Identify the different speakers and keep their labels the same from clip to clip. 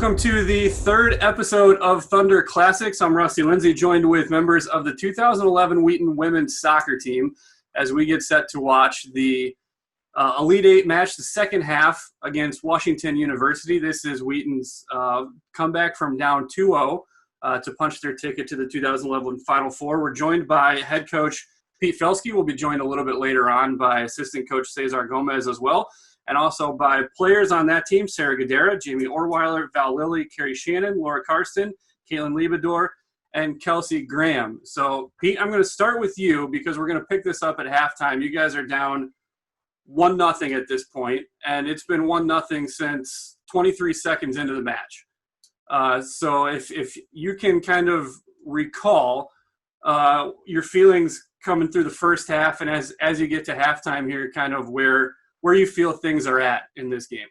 Speaker 1: Welcome to the third episode of Thunder Classics. I'm Rusty Lindsey, joined with members of the 2011 Wheaton women's soccer team as we get set to watch the Elite Eight match, the second half against Washington University. This is Wheaton's comeback from down 2-0 to punch their ticket to the 2011 Final Four. We're joined by head coach Pete Felske. We'll be joined a little bit later on by assistant coach Cesar Gomez as well, and also by players on that team: Cesar Guidera, Jaime Orewiler, Val Lelle, Keri Shannon, Karsten, Kaitlyn Le Baudour, and Kelsey Graham. So, Pete, I'm going to start with you because we're going to pick this up at halftime. You guys are down 1-0 at this point, and it's been 1-0 since 23 seconds into the match. So if you can kind of recall your feelings coming through the first half, and as you get to halftime here, kind of where you feel things are at in this game.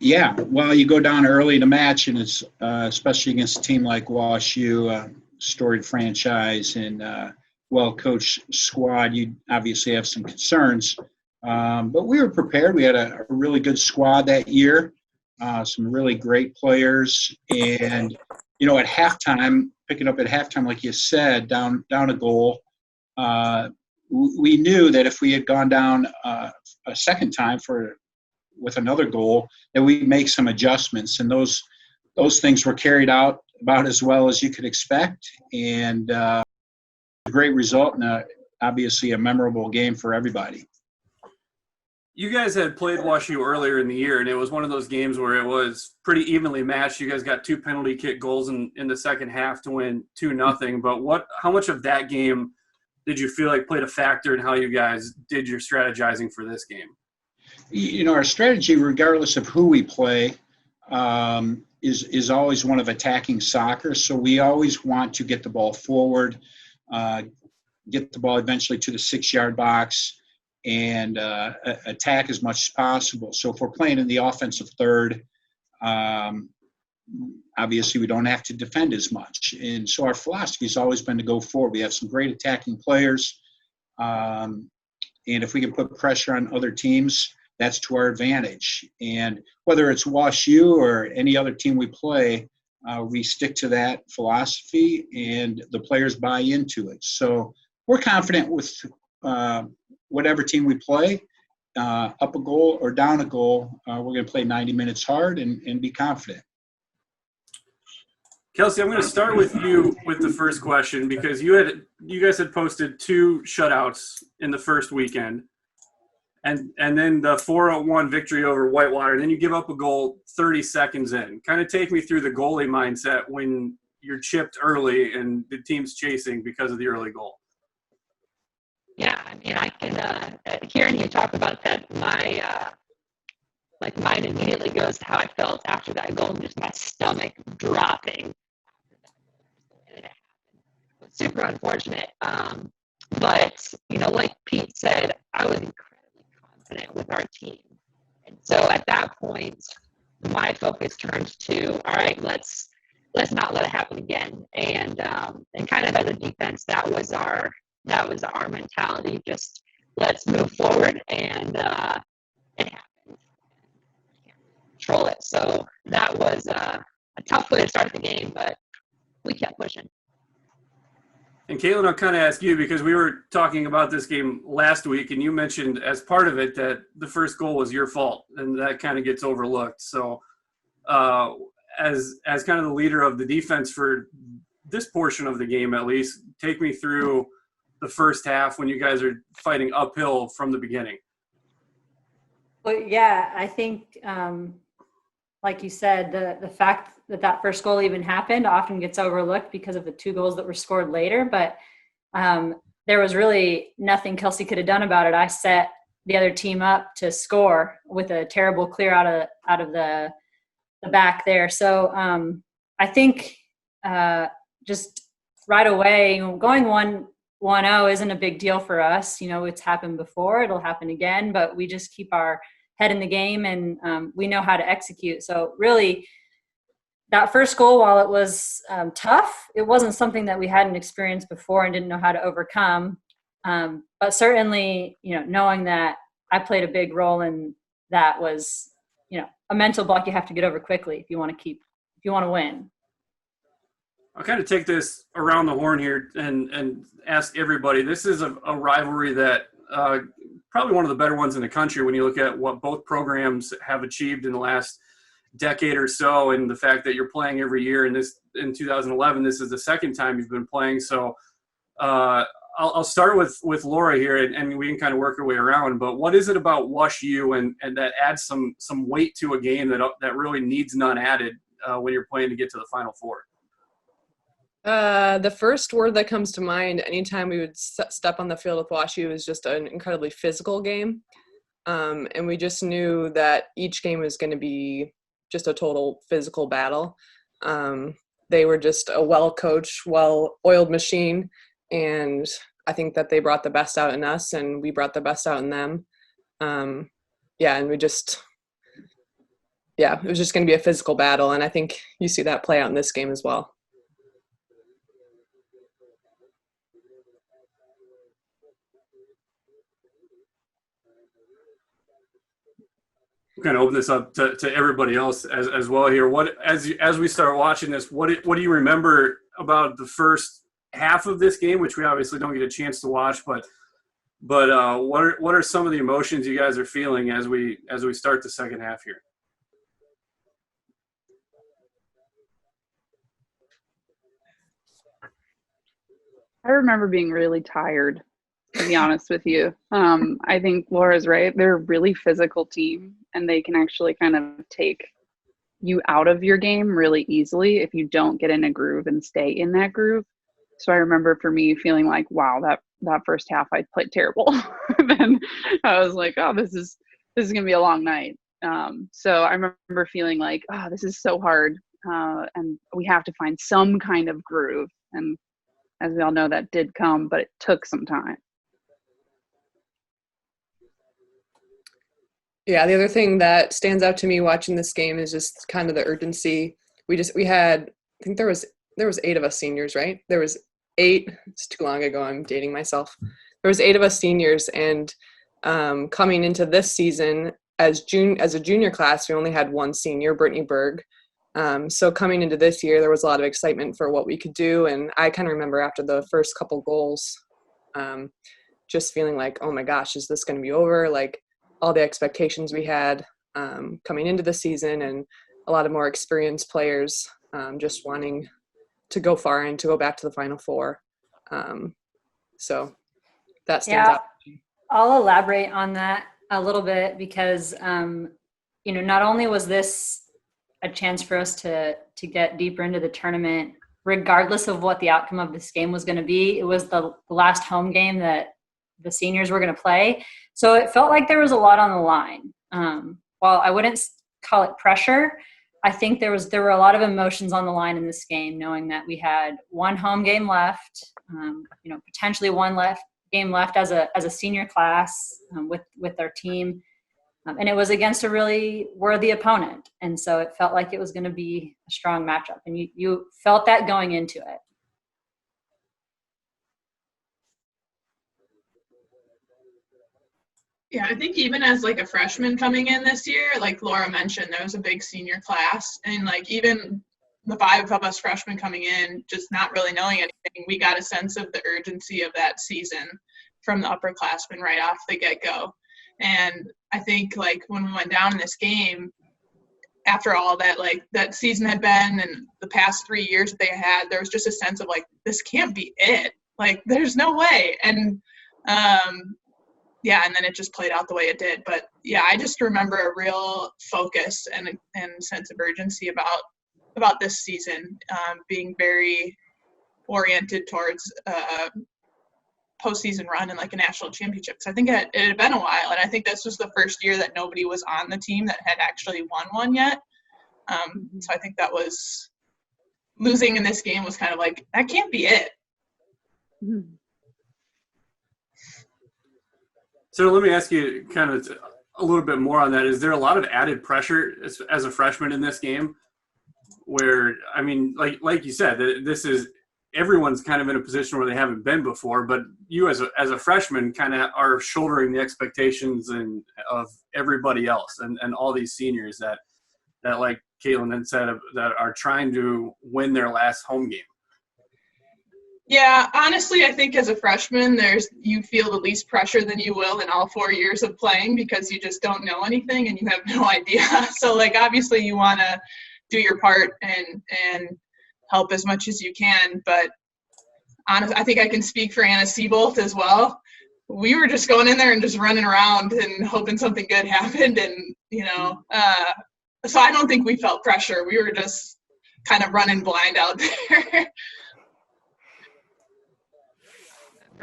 Speaker 2: Yeah, well, you go down early in the match, and it's especially against a team like WashU, storied franchise and well-coached squad, you obviously have some concerns. But we were prepared. We had a really good squad that year, some really great players. And, at halftime, picking up at halftime, like you said, down a goal, we knew that if we had gone down a second time with another goal, that we'd make some adjustments. And those things were carried out about as well as you could expect. And a great result, and obviously a memorable game for everybody.
Speaker 1: You guys had played WashU earlier in the year, and it was one of those games where it was pretty evenly matched. You guys got 2 penalty kick goals in the second half to win 2-0. But how much of that game did you feel like played a factor in how you guys did your strategizing for this game?
Speaker 2: Our strategy, regardless of who we play, is always one of attacking soccer. So we always want to get the ball forward, get the ball eventually to the 6-yard box, and attack as much as possible. So if we're playing in the offensive third, obviously we don't have to defend as much. And so our philosophy has always been to go forward. We have some great attacking players, and if we can put pressure on other teams, that's to our advantage. And whether it's WashU or any other team we play, we stick to that philosophy, and the players buy into it. So we're confident with whatever team we play, up a goal or down a goal. We're going to play 90 minutes hard and be confident.
Speaker 1: Kelsey, I'm going to start with you with the first question, because you guys had posted 2 shutouts in the first weekend, and then the 4-1 victory over Whitewater, and then you give up a goal 30 seconds in. Kind of take me through the goalie mindset when you're chipped early and the team's chasing because of the early goal.
Speaker 3: Yeah, I mean, I can hearing you talk about that, my mind immediately goes to how I felt after that goal, and just my stomach dropping. It was super unfortunate. But like Pete said, I was incredibly confident with our team, and so at that point, my focus turned to, all right, let's not let it happen again. And kind of as a defense, that was our mentality. Just let's move forward, and it happened. Control it. So that was a tough way to start the game, but we kept pushing.
Speaker 1: And Kaitlyn, I'll kind of ask you, because we were talking about this game last week, and you mentioned as part of it that the first goal was your fault, and that kind of gets overlooked. So as kind of the leader of the defense for this portion of the game, at least, take me through the first half when you guys are fighting uphill from the beginning.
Speaker 4: Well, yeah, I think, like you said, the fact that first goal even happened often gets overlooked because of the 2 goals that were scored later. But there was really nothing Kelsey could have done about it. I set the other team up to score with a terrible clear out of the back there. So I think just right away, going 1-0 isn't a big deal for us. It's happened before, it'll happen again, but we just keep our head in the game, and we know how to execute. So really, that first goal, while it was tough, it wasn't something that we hadn't experienced before and didn't know how to overcome. But certainly, knowing that I played a big role in that was a mental block you have to get over quickly if you want to win.
Speaker 1: I'll kind of take this around the horn here and ask everybody. This is a rivalry that probably one of the better ones in the country when you look at what both programs have achieved in the last decade or so, and the fact that you're playing every year. In 2011, this is the second time you've been playing. So I'll start with Laura here, and we can kind of work our way around. But what is it about WashU and that adds some weight to a game that really needs none added when you're playing to get to the Final Four?
Speaker 5: The first word that comes to mind anytime we would step on the field with WashU is just an incredibly physical game. And we just knew that each game was going to be just a total physical battle. They were just a well-coached, well-oiled machine. And I think that they brought the best out in us, and we brought the best out in them. And it was just going to be a physical battle. And I think you see that play out in this game as well.
Speaker 1: Kind of open this up to everybody else as well here. What as we start watching this, what do you remember about the first half of this game, which we obviously don't get a chance to watch, but what are some of the emotions you guys are feeling as we start the second half here?
Speaker 6: I remember being really tired, to be honest with you. I think Laura's right. They're a really physical team, and they can actually kind of take you out of your game really easily if you don't get in a groove and stay in that groove. So I remember for me feeling like, wow, that first half I played terrible. Then I was like, oh, this is going to be a long night. So I remember feeling like, oh, this is so hard, and we have to find some kind of groove. And as we all know, that did come, but it took some time.
Speaker 5: Yeah, the other thing that stands out to me watching this game is just kind of the urgency. We had, I think there was 8 of us seniors, right? There was 8. It's too long ago. I'm dating myself. There was 8 of us seniors, and coming into this season as a junior class, we only had 1 senior, Brittany Berg. So coming into this year, there was a lot of excitement for what we could do, and I kind of remember after the first couple goals, just feeling like, oh my gosh, is this going to be over? Like, all the expectations we had coming into the season, and a lot of more experienced players just wanting to go far and to go back to the Final Four. So that stands out.
Speaker 4: I'll elaborate on that a little bit because, not only was this a chance for us to get deeper into the tournament, regardless of what the outcome of this game was going to be, it was the last home game that the seniors were going to play. So it felt like there was a lot on the line. While I wouldn't call it pressure, I think there were a lot of emotions on the line in this game, knowing that we had 1 home game left, potentially 1 game left as a senior class with our team. And it was against a really worthy opponent. And so it felt like it was going to be a strong matchup. And you felt that going into it.
Speaker 7: Yeah, I think even as like a freshman coming in this year, like Laura mentioned, there was a big senior class, and like even the 5 of us freshmen coming in, just not really knowing anything, we got a sense of the urgency of that season from the upperclassmen right off the get-go. And I think like when we went down in this game, after all that, like that season had been and the past 3 years that they had, there was just a sense of like, this can't be it. Like, there's no way. And and then it just played out the way it did. But yeah, I just remember a real focus and sense of urgency about this season, being very oriented towards postseason run and like a national championship. Because I think it had been a while, and I think this was the first year that nobody was on the team that had actually won one yet. So I think that was losing in this game was kind of like, that can't be it.
Speaker 6: Mm-hmm.
Speaker 1: So let me ask you kind of a little bit more on that. Is there a lot of added pressure as a freshman in this game where, I mean, like you said, this is everyone's kind of in a position where they haven't been before, but you as a freshman kind of are shouldering the expectations of everybody else and all these seniors that like Kaitlyn had said, that are trying to win their last home game.
Speaker 7: Yeah, honestly, I think as a freshman, you feel the least pressure than you will in all 4 years of playing, because you just don't know anything and you have no idea. So, like, obviously you want to do your part and help as much as you can. But honestly, I think I can speak for Anna Seabolt as well. We were just going in there and just running around and hoping something good happened. And, so I don't think we felt pressure. We were just kind of running blind out there.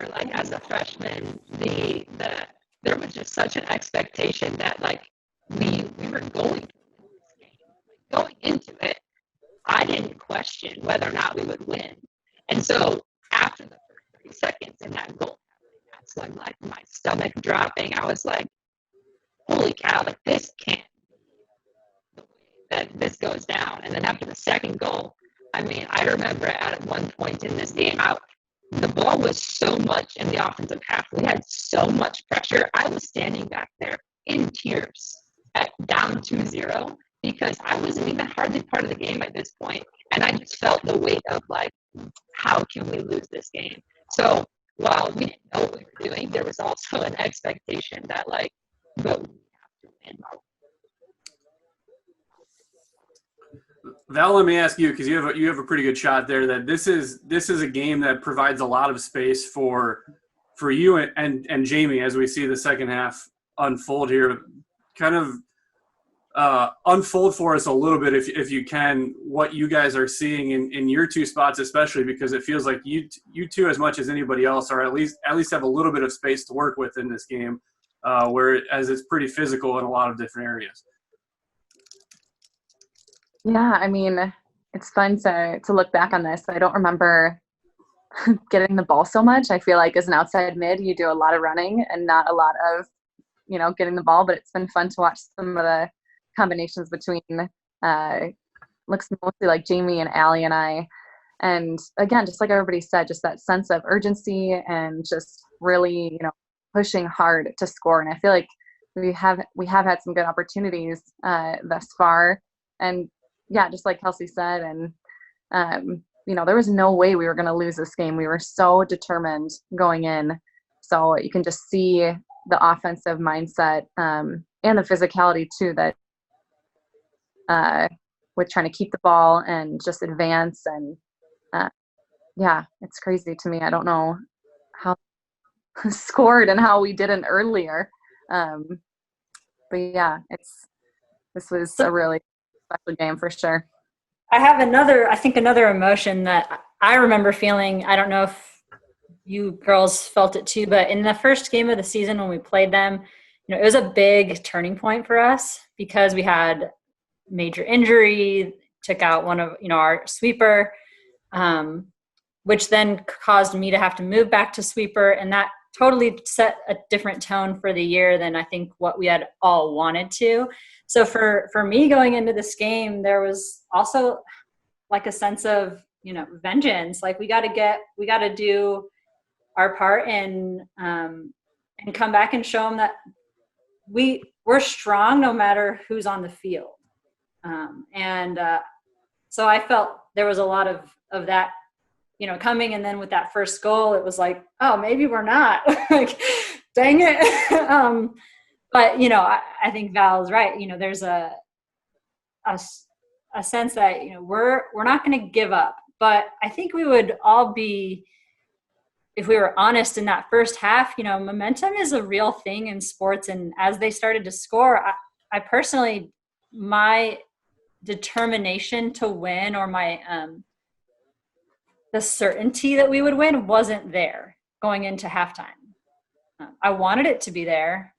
Speaker 3: Like, as a freshman, there was just such an expectation that, like, we were going into it. I didn't question whether or not we would win. And so after the first 30 seconds in that goal, that's when, like, my stomach dropping. I was like, holy cow, like, this can't be the way that this goes down. And then after the second goal, I mean, I remember at one point in this game, the ball was so much in the offensive half. We had so much pressure. I was standing back there in tears at down 2-0 because I wasn't even hardly part of the game at this point. And I just felt the weight of, like, how can we lose this game? So while we didn't know what we were doing, there was also an expectation that, like, but we have to win.
Speaker 1: Val, let me ask you, because you have a pretty good shot there, that this is a game that provides a lot of space for you and Jaime as we see the second half unfold here. Kind of unfold for us a little bit, if you can, what you guys are seeing in your two spots, especially because it feels like you two, as much as anybody else, are at least have a little bit of space to work with in this game, as it's pretty physical in a lot of different areas.
Speaker 6: Yeah, I mean, it's fun to look back on this. I don't remember getting the ball so much. I feel like as an outside mid, you do a lot of running and not a lot of, getting the ball. But it's been fun to watch some of the combinations between looks mostly like Jaime and Allie and I. And again, just like everybody said, just that sense of urgency and just really, pushing hard to score. And I feel like we have had some good opportunities thus far. And yeah, just like Kelsey said, and there was no way we were going to lose this game. We were so determined going in. So you can just see the offensive mindset and the physicality too, that with trying to keep the ball and just advance. And yeah, it's crazy to me. I don't know how scored and how we didn't earlier. But yeah, this was a really special game for sure.
Speaker 4: I have another emotion that I remember feeling. I don't know if you girls felt it too, but in the first game of the season when we played them, it was a big turning point for us because we had major injury, took out one of, our sweeper, which then caused me to have to move back to sweeper. And that totally set a different tone for the year than I think what we had all wanted to. So for me going into this game, there was also like a sense of, vengeance. Like we got to do our part and come back and show them that we're strong no matter who's on the field. So I felt there was a lot of that, coming. And then with that first goal, it was like, oh, maybe we're not. Like, dang it. But, I think Val's right. There's a sense that, we're not going to give up. But I think we would all be, if we were honest in that first half, momentum is a real thing in sports. And as they started to score, I personally, my determination to win or my the certainty that we would win wasn't there going into halftime. I wanted it to be there,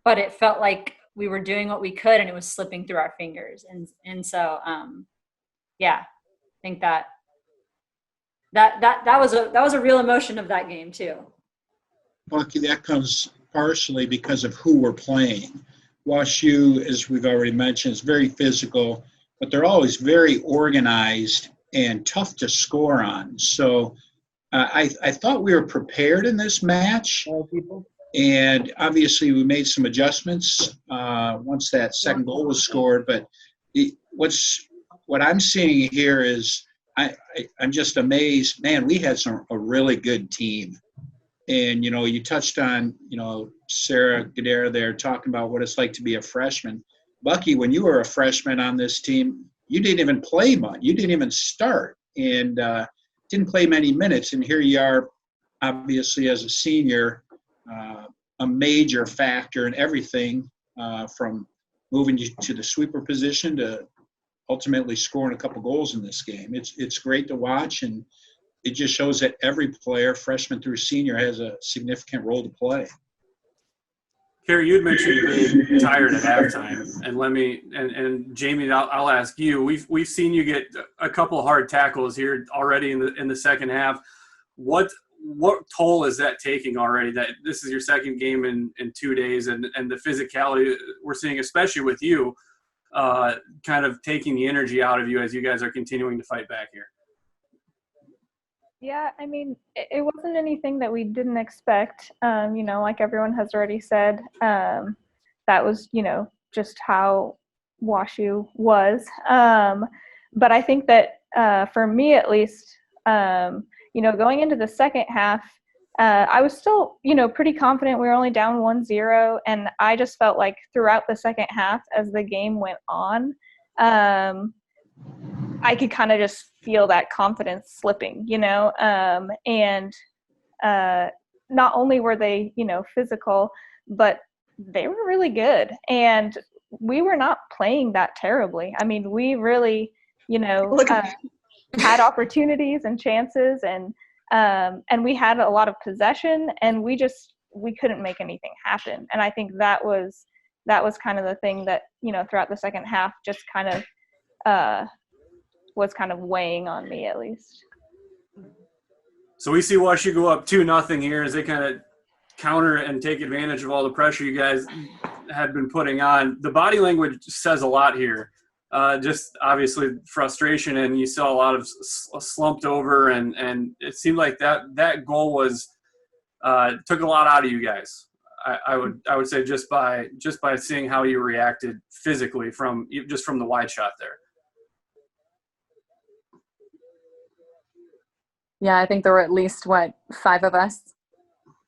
Speaker 4: but it felt like we were doing what we could and it was slipping through our fingers. And so, yeah, I think that was a real emotion of that game too.
Speaker 2: Bucky, that comes partially because of who we're playing. WashU, as we've already mentioned, is very physical, but they're always very organized and tough to score on. So I thought we were prepared in this match. And obviously we made some adjustments once that second goal was scored. But what I'm seeing here is I'm just amazed. Man, we had a really good team. And, you touched on, Sarah Guidera there talking about what it's like to be a freshman. Bucky, when you were a freshman on this team, you didn't even play much. You didn't even start and didn't play many minutes. And here you are, obviously, as a senior, a major factor in everything from moving you to the sweeper position to ultimately scoring a couple goals in this game. It's great to watch, and it just shows that every player, freshman through senior, has a significant role to play.
Speaker 1: Keri, you had mentioned being tired at halftime, and Jamie, I'll ask you. We've seen you get a couple of hard tackles here already in the second half. What toll is that taking already? That this is your second game in 2 days, and the physicality we're seeing, especially with you, kind of taking the energy out of you as you guys are continuing to fight back here.
Speaker 8: Yeah, I mean, it wasn't anything that we didn't expect. Like everyone has already said, that was, just how WashU was. But I think that for me at least, going into the second half, I was still, pretty confident. We were only down 1-0, and I just felt like throughout the second half as the game went on, I could kind of just feel that confidence slipping, and not only were they, physical, but they were really good. And we were not playing that terribly. I mean, we really, had opportunities and chances, and we had a lot of possession, and we couldn't make anything happen. And I think that was kind of the thing that, throughout the second half just kind of was kind of weighing on me at least.
Speaker 1: So we see WashU go up 2-0 here as they kind of counter and take advantage of all the pressure you guys had been putting on. The body language says a lot here. Just obviously frustration, and you saw a lot of slumped over, and it seemed like that goal was took a lot out of you guys. I would say just by seeing how you reacted physically from the wide shot there.
Speaker 9: Yeah, I think there were at least, 5 of us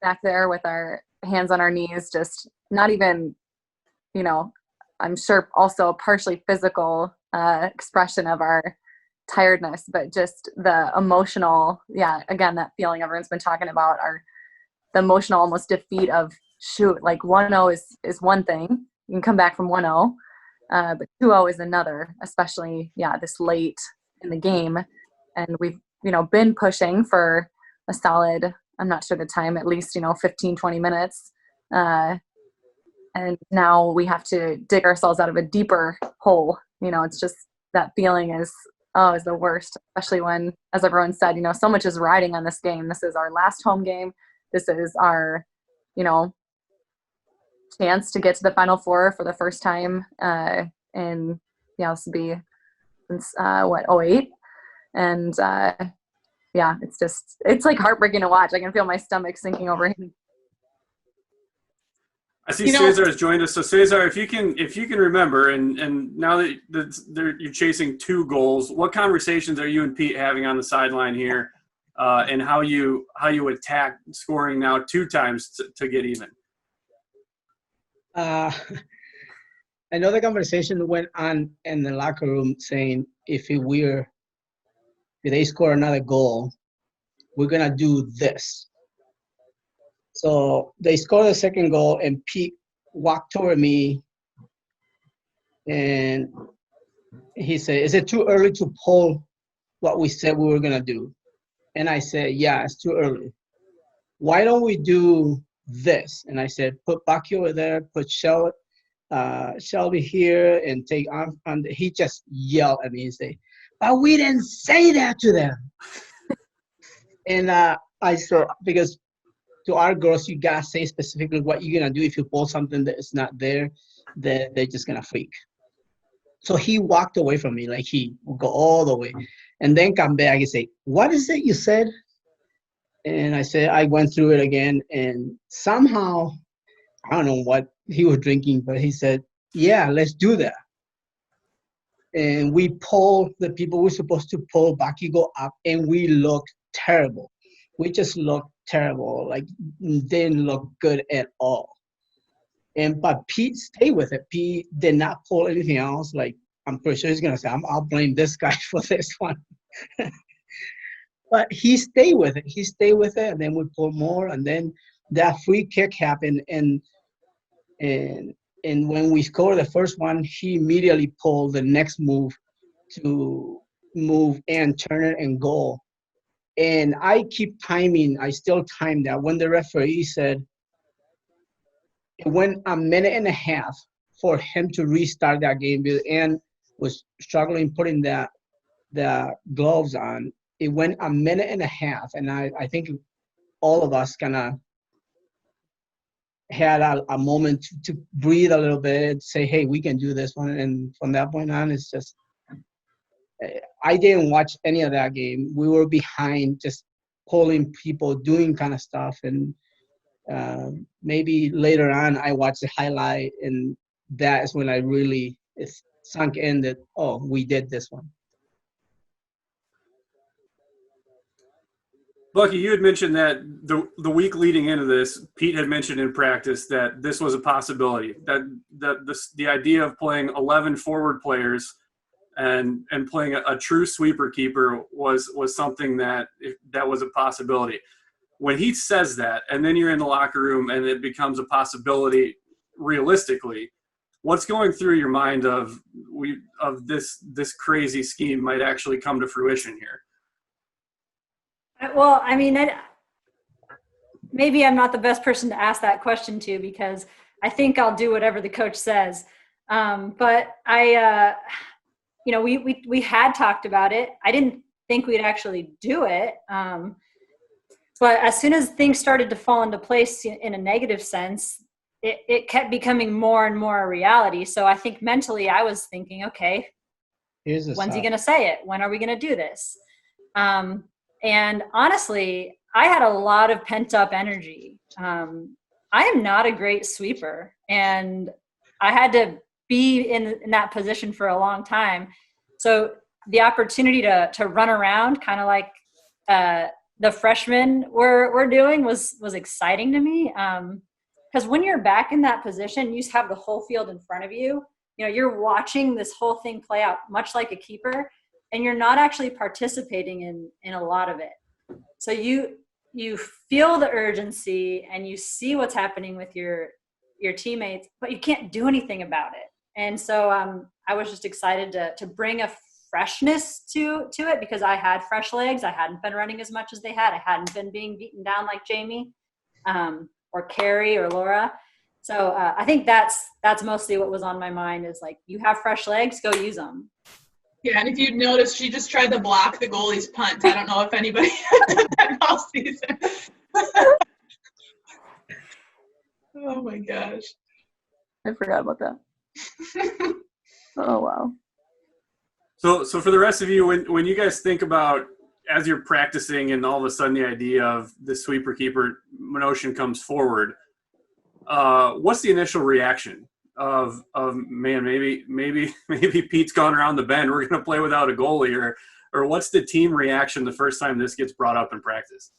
Speaker 9: back there with our hands on our knees, just not even, I'm sure also partially physical expression of our tiredness, but just the emotional, again, that feeling everyone's been talking about, the emotional almost defeat of, shoot, like 1-0 is one thing. You can come back from 1-0, but 2-0 is another, especially, this late in the game. And we've, been pushing for a solid, I'm not sure the time, at least, 15, 20 minutes. And now we have to dig ourselves out of a deeper hole. It's just that feeling is the worst, especially when, as everyone said, so much is riding on this game. This is our last home game. This is our, chance to get to the Final Four for the first time in, this will be since, 2008. And, it's like heartbreaking to watch. I can feel my stomach sinking over here.
Speaker 1: I see Cesar has joined us. So Cesar, if you can remember, and now that you're chasing 2 goals, what conversations are you and Pete having on the sideline here, and how you attack scoring now 2 times to get even?
Speaker 10: I know the conversation went on in the locker room saying if they score another goal, we're gonna do this. So they scored the second goal, and Pete walked toward me, and he said, "Is it too early to pull what we said we were gonna do?" And I said, "Yeah, it's too early. Why don't we do this?" And I said, "Put Bucky over there, put Shelby here, and take on." He just yelled at me and said, "But we didn't say that to them." And I said, because to our girls, you gotta say specifically what you're gonna do. If you pull something that is not there, then they're just gonna freak. So he walked away from me, like he would go all the way, and then come back and say, "What is it you said?" And I said, I went through it again, and somehow, I don't know what he was drinking, but he said, "Yeah, let's do that." And we pulled the people we're supposed to pull back, you go up, and we looked terrible. We just looked terrible, like didn't look good at all. But Pete stayed with it. Pete did not pull anything else. Like, I'm pretty sure he's gonna say, I'll blame this guy for this one. But he stayed with it. He stayed with it, and then we pulled more, and then that free kick happened, and when we scored the first one, he immediately pulled the next move to move and turn it and goal. And I keep timing. I still time that. When the referee said it went a minute and a half for him to restart that game, because Ann was struggling putting the gloves on. It went a minute and a half, and I think all of us kind of had a moment to breathe a little bit, say, hey, we can do this one. And from that point on, it's just, I didn't watch any of that game. We were behind, just pulling people, doing kind of stuff. And maybe later on, I watched the highlight, and that is when I really sunk in that, oh, we did this one.
Speaker 1: Bucky, you had mentioned that the week leading into this, Pete had mentioned in practice that this was a possibility, that the idea of playing 11 forward players and playing a true sweeper keeper was something that was a possibility. When he says that, and then you're in the locker room and it becomes a possibility realistically, what's going through your mind of this crazy scheme might actually come to fruition here?
Speaker 4: Well, I mean, maybe I'm not the best person to ask that question to, because I think I'll do whatever the coach says. But we had talked about it. I didn't think we'd actually do it. But as soon as things started to fall into place in a negative sense, it kept becoming more and more a reality. So I think mentally I was thinking, okay, when's he going to say it? When are we going to do this? And honestly, I had a lot of pent up energy. I am not a great sweeper, and I had to be in that position for a long time. So the opportunity to run around kind of like the freshmen were doing was exciting to me. Because when you're back in that position, you just have the whole field in front of you. You know, you're watching this whole thing play out much like a keeper, and you're not actually participating in a lot of it. So you feel the urgency and you see what's happening with your teammates, but you can't do anything about it. And so I was just excited to bring a freshness to it, because I had fresh legs. I hadn't been running as much as they had. I hadn't been being beaten down like Jaime or Keri or Laura. So I think that's mostly what was on my mind, is like, you have fresh legs, go use them.
Speaker 7: Yeah, and if you'd noticed, she just tried to block the goalie's punt. I don't know if anybody did that all season. Oh my gosh.
Speaker 9: I forgot about that. Oh, wow.
Speaker 1: So for the rest of you, when you guys think about, as you're practicing and all of a sudden the idea of the sweeper keeper notion comes forward, what's the initial reaction of man, maybe Pete's gone around the bend, we're going to play without a goalie, or what's the team reaction the first time this gets brought up in practice?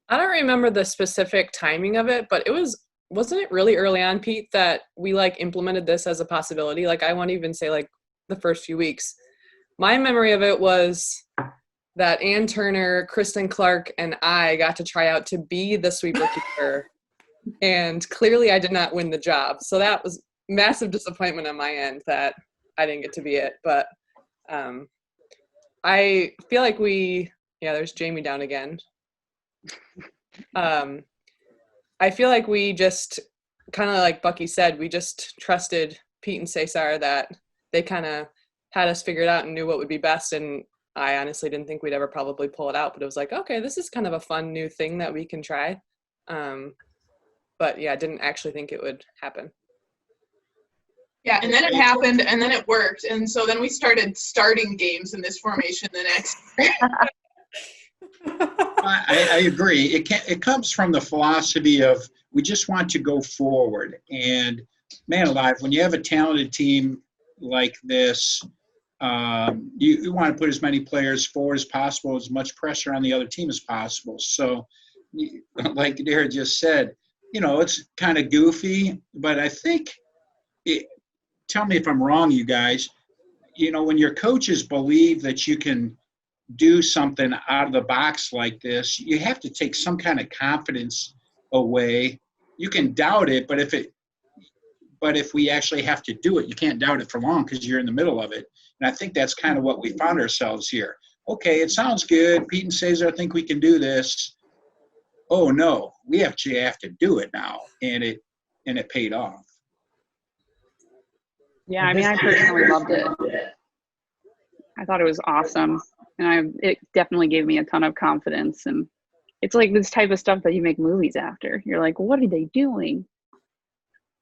Speaker 5: I don't remember the specific timing of it, but wasn't it really early on, Pete, that we like implemented this as a possibility? Like, I won't even say like the first few weeks. My memory of it was that Ann Turner, Kristen Clark, and I got to try out to be the sweeper keeper. And clearly I did not win the job. So that was massive disappointment on my end that I didn't get to be it. But I feel like there's Jaime down again. I feel like we just kind of, like Bucky said, we just trusted Pete and Cesar that they kind of had us figured out and knew what would be best. And I honestly didn't think we'd ever probably pull it out, but it was like, okay, this is kind of a fun new thing that we can try. But yeah, I didn't actually think it would happen.
Speaker 7: Yeah, and then it happened, and then it worked, and so then we started starting games in this formation the next year.
Speaker 2: I agree. It comes from the philosophy of we just want to go forward. And man alive, when you have a talented team like this, you want to put as many players forward as possible, as much pressure on the other team as possible. So, like Guidera just said, it's kind of goofy, but I think tell me if I'm wrong, you guys. When your coaches believe that you can do something out of the box like this, you have to take some kind of confidence away. You can doubt it, but if we actually have to do it, you can't doubt it for long because you're in the middle of it. And I think that's kind of what we found ourselves here. Okay, it sounds good. Pete and Cesar think we can do this. Oh no, we actually have to do it now, and it paid off.
Speaker 6: Yeah, I mean, I personally loved it. I thought it was awesome, and it definitely gave me a ton of confidence. And it's like this type of stuff that you make movies after. You're like, what are they doing?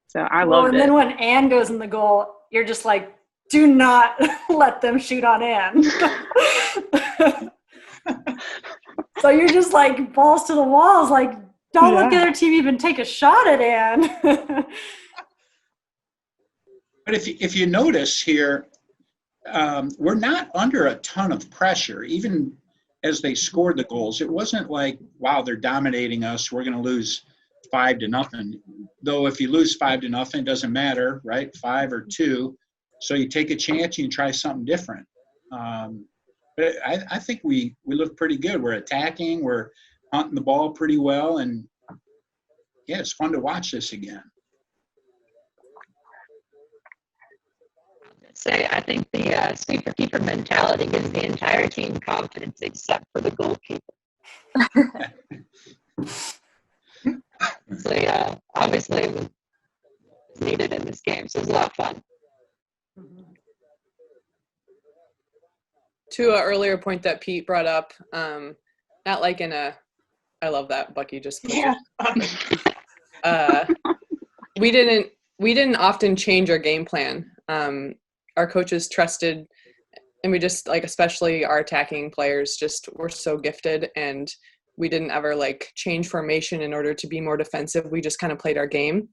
Speaker 6: So I loved it.
Speaker 4: And then when Ann goes in the goal, you're just like, do not let them shoot on Ann. So you're just like balls to the walls, like, don't let the other team even take a shot at Ann.
Speaker 2: But if you notice here, we're not under a ton of pressure. Even as they scored the goals, it wasn't like, wow, they're dominating us, we're going to lose 5-0. Though if you lose 5-0, it doesn't matter, right? 5 or 2. So you take a chance, you try something different. But I think we look pretty good. We're attacking, we're hunting the ball pretty well, and yeah, it's fun to watch this again.
Speaker 3: Say, I think the sweeper keeper mentality gives the entire team confidence except for the goalkeeper. So yeah, obviously it was needed in this game, so it was a lot of fun.
Speaker 5: To an earlier point that Pete brought up, not like in a, I love that Bucky just.
Speaker 7: Yeah.
Speaker 5: We didn't often change our game plan. Our coaches trusted, and we just like, especially our attacking players just were so gifted, and we didn't ever like change formation in order to be more defensive. We just kind of played our game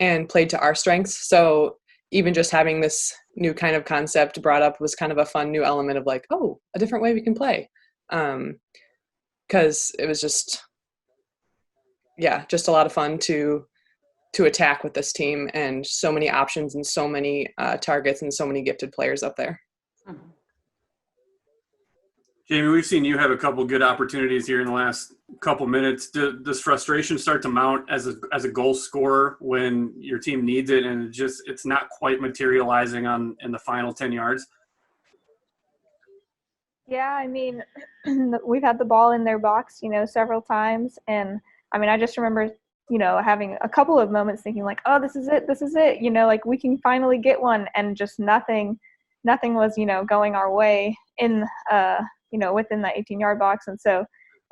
Speaker 5: and played to our strengths. So even just having this new kind of concept brought up was kind of a fun new element of like, oh, a different way we can play. 'Cause it was just a lot of fun to attack with this team, and so many options and so many targets and so many gifted players up there.
Speaker 1: Jaime, we've seen you have a couple good opportunities here in the last couple minutes. Does frustration start to mount as a goal scorer when your team needs it and it's not quite materializing in the final 10 yards?
Speaker 8: Yeah, I mean, we've had the ball in their box, several times. And I mean, I just remember, having a couple of moments thinking like, oh, this is it, like we can finally get one. And just nothing was, going our way in, within that 18-yard box. And so,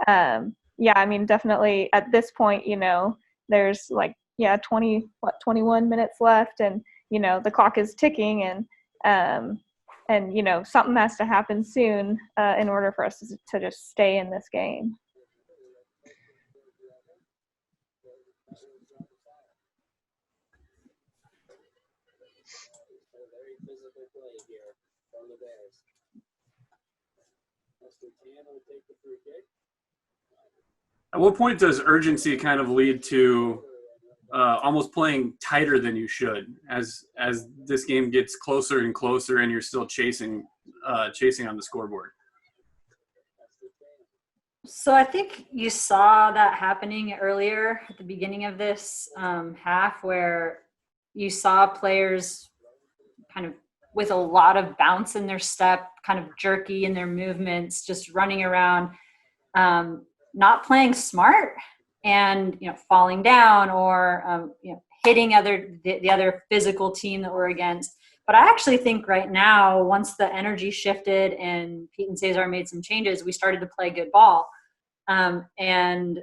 Speaker 8: yeah, I mean, definitely at this point, there's like, 21 minutes left, and, the clock is ticking, and something has to happen soon in order for us to just stay in this game.
Speaker 1: At what point does urgency kind of lead to almost playing tighter than you should as this game gets closer and closer and you're still chasing on the scoreboard?
Speaker 4: So I think you saw that happening earlier at the beginning of this half, where you saw players kind of with a lot of bounce in their step, kind of jerky in their movements, just running around, not playing smart, and falling down or hitting the other physical team that we're against. But I actually think right now, once the energy shifted and Pete and Cesar made some changes, we started to play good ball. And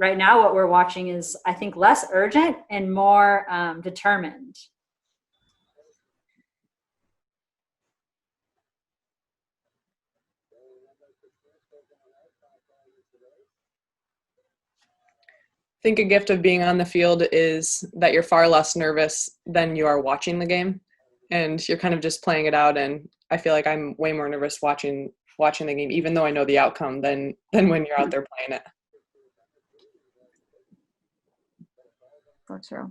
Speaker 4: right now what we're watching is, I think, less urgent and more determined.
Speaker 5: I think a gift of being on the field is that you're far less nervous than you are watching the game, and you're kind of just playing it out. And I feel like I'm way more nervous watching the game, even though I know the outcome, than when you're out there playing it.
Speaker 9: So true.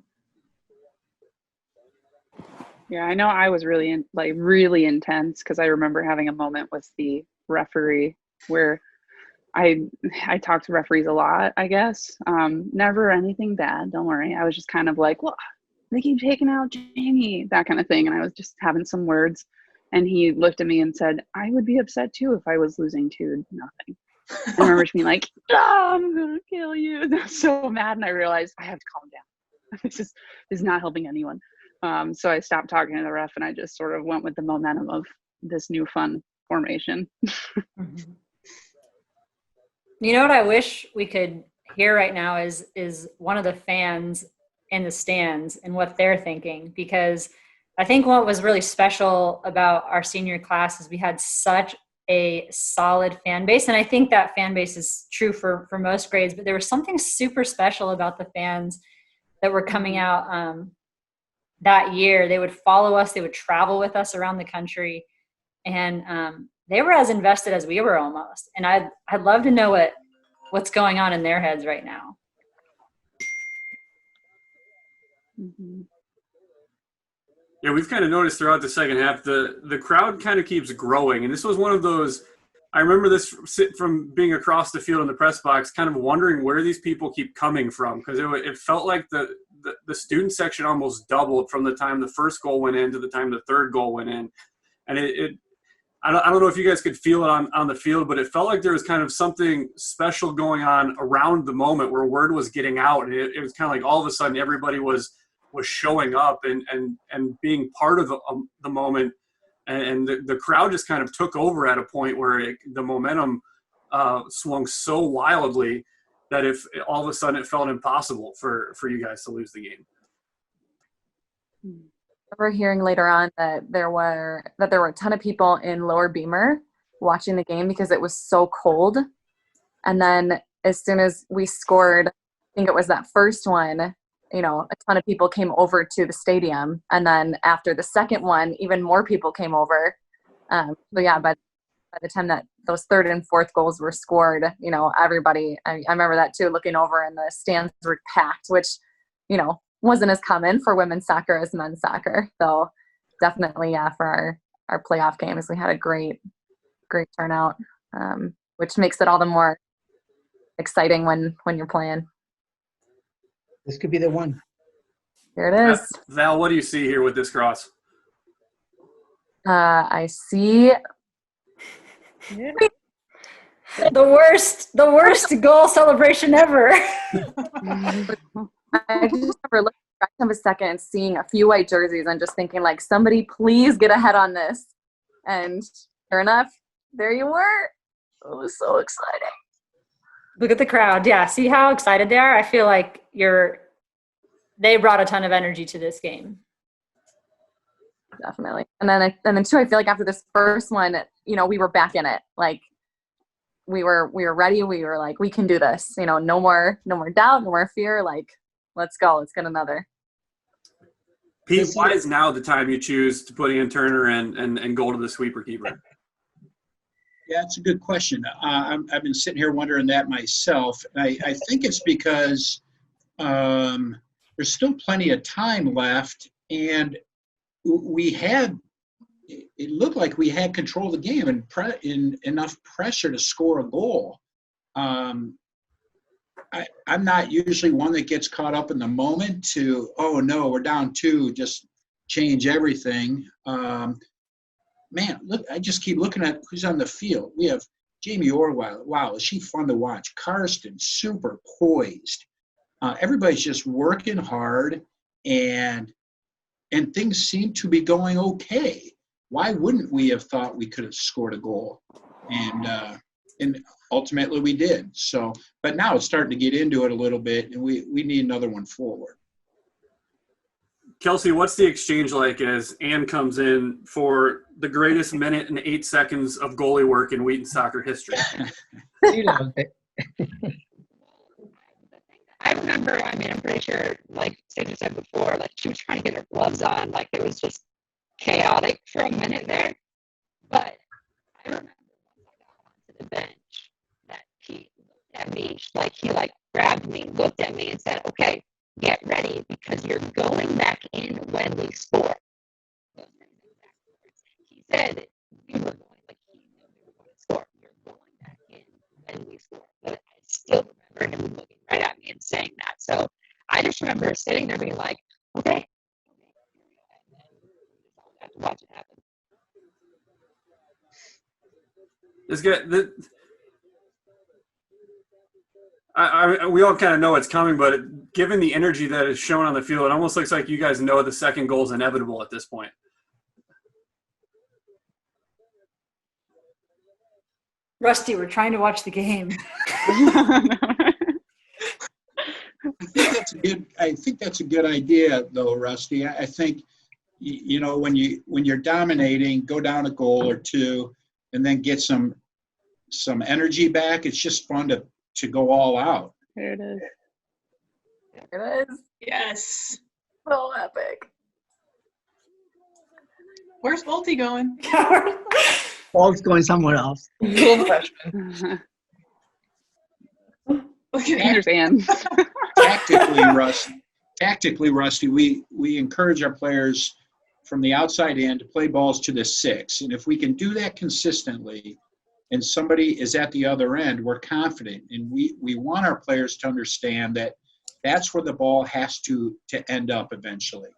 Speaker 6: Yeah, I know I was really intense because I remember having a moment with the referee where I talk to referees a lot, I guess. Never anything bad, don't worry. I was just kind of like, well, they keep taking out Jamie, that kind of thing. And I was just having some words. And he looked at me and said, I would be upset too if I was losing 2-0. I remember just being like, I'm going to kill you. And I was so mad. And I realized I have to calm down. This is not helping anyone. So I stopped talking to the ref and I just sort of went with the momentum of this new fun formation.
Speaker 4: You know what I wish we could hear right now is one of the fans in the stands and what they're thinking, because I think what was really special about our senior class is we had such a solid fan base. And I think that fan base is true for most grades, but there was something super special about the fans that were coming out that year. They would follow us, they would travel with us around the country, and they were as invested as we were almost. And I'd love to know what's going on in their heads right now.
Speaker 6: Mm-hmm.
Speaker 1: Yeah, we've kind of noticed throughout the second half, the crowd kind of keeps growing. And this was one of those, I remember this from being across the field in the press box, kind of wondering where these people keep coming from. Because it felt like the student section almost doubled from the time the first goal went in to the time the third goal went in. And I don't know if you guys could feel it on the field, but it felt like there was kind of something special going on around the moment where word was getting out. And it was kind of like all of a sudden everybody was showing up and being part of the moment. And the crowd just kind of took over at a point where the momentum swung so wildly that if all of a sudden it felt impossible for you guys to lose the game.
Speaker 9: I remember hearing later on that there were a ton of people in Lower Beamer watching the game because it was so cold. And then as soon as we scored, I think it was that first one, a ton of people came over to the stadium. And then after the second one, even more people came over. So yeah, by the time that those third and fourth goals were scored, everybody, I remember that too, looking over and the stands were packed, which, wasn't as common for women's soccer as men's soccer. So definitely, yeah, for our playoff games, we had a great turnout, which makes it all the more exciting when you're playing.
Speaker 10: This could be the one.
Speaker 9: Here it is.
Speaker 1: Val, what do you see here with this cross?
Speaker 9: I see
Speaker 4: the worst goal celebration ever.
Speaker 9: I just remember looking back of a second and seeing a few white jerseys and just thinking, like, somebody please get ahead on this. And sure enough, there you were. It was so exciting.
Speaker 4: Look at the crowd. Yeah, see how excited they are? I feel like they brought a ton of energy to this game.
Speaker 9: Definitely. And then too, I feel like after this first one, we were back in it. Like, we were ready. We were like, we can do this. No more doubt, no more fear. Like, let's go. Let's get another.
Speaker 1: Pete, why is now the time you choose to put in Turner and go to the sweeper keeper?
Speaker 2: Yeah, it's a good question. I've been sitting here wondering that myself. I think it's because there's still plenty of time left, and it looked like we had control of the game and enough pressure to score a goal. I'm not usually one that gets caught up in the moment to, oh no, we're down 2, just change everything. Man, look, I just keep looking at who's on the field. We have Jaime Orewiler. Wow, is she fun to watch? Karsten, super poised. Everybody's just working hard, and things seem to be going okay. Why wouldn't we have thought we could have scored a goal? And ultimately we did. So, but now it's starting to get into it a little bit, and we need another one forward.
Speaker 1: Kelsey, what's the exchange like as Ann comes in for the greatest minute and 8 seconds of goalie work in Wheaton soccer history?
Speaker 10: She loves it.
Speaker 3: I remember, I mean, I'm pretty sure, like Cesar said before, like she was trying to get her gloves on. Like it was just chaotic for a minute there. But I remember once I got onto the bench that Pete looked at me, like he like grabbed me, looked at me and said, okay, get ready because you're going back in when we score. Those were his exact words. He said we were going, like he knew we were going to score. You're going back in when we score. But I still remember him looking right at me and saying that. So I just remember sitting there being like, okay, and then we just all have to watch it happen.
Speaker 1: This guy, we all kind of know it's coming, but given the energy that is shown on the field, it almost looks like you guys know the second goal is inevitable at this point.
Speaker 4: Rusty, we're trying to watch the game.
Speaker 2: I think that's a good idea, though, Rusty. I think, you know, when you're dominating, go down a goal or two, and then get some energy back. It's just fun to go all out.
Speaker 6: There it is.
Speaker 9: There it is.
Speaker 7: Yes.
Speaker 9: So epic.
Speaker 7: Where's Volty going?
Speaker 10: Paul's going somewhere else.
Speaker 5: Little freshman.
Speaker 7: Look at
Speaker 6: Here's Ann.
Speaker 2: Tactically, Rusty, we encourage our players from the outside in to play balls to the 6. And if we can do that consistently and somebody is at the other end, we're confident. And we want our players to understand that that's where the ball has to end up eventually.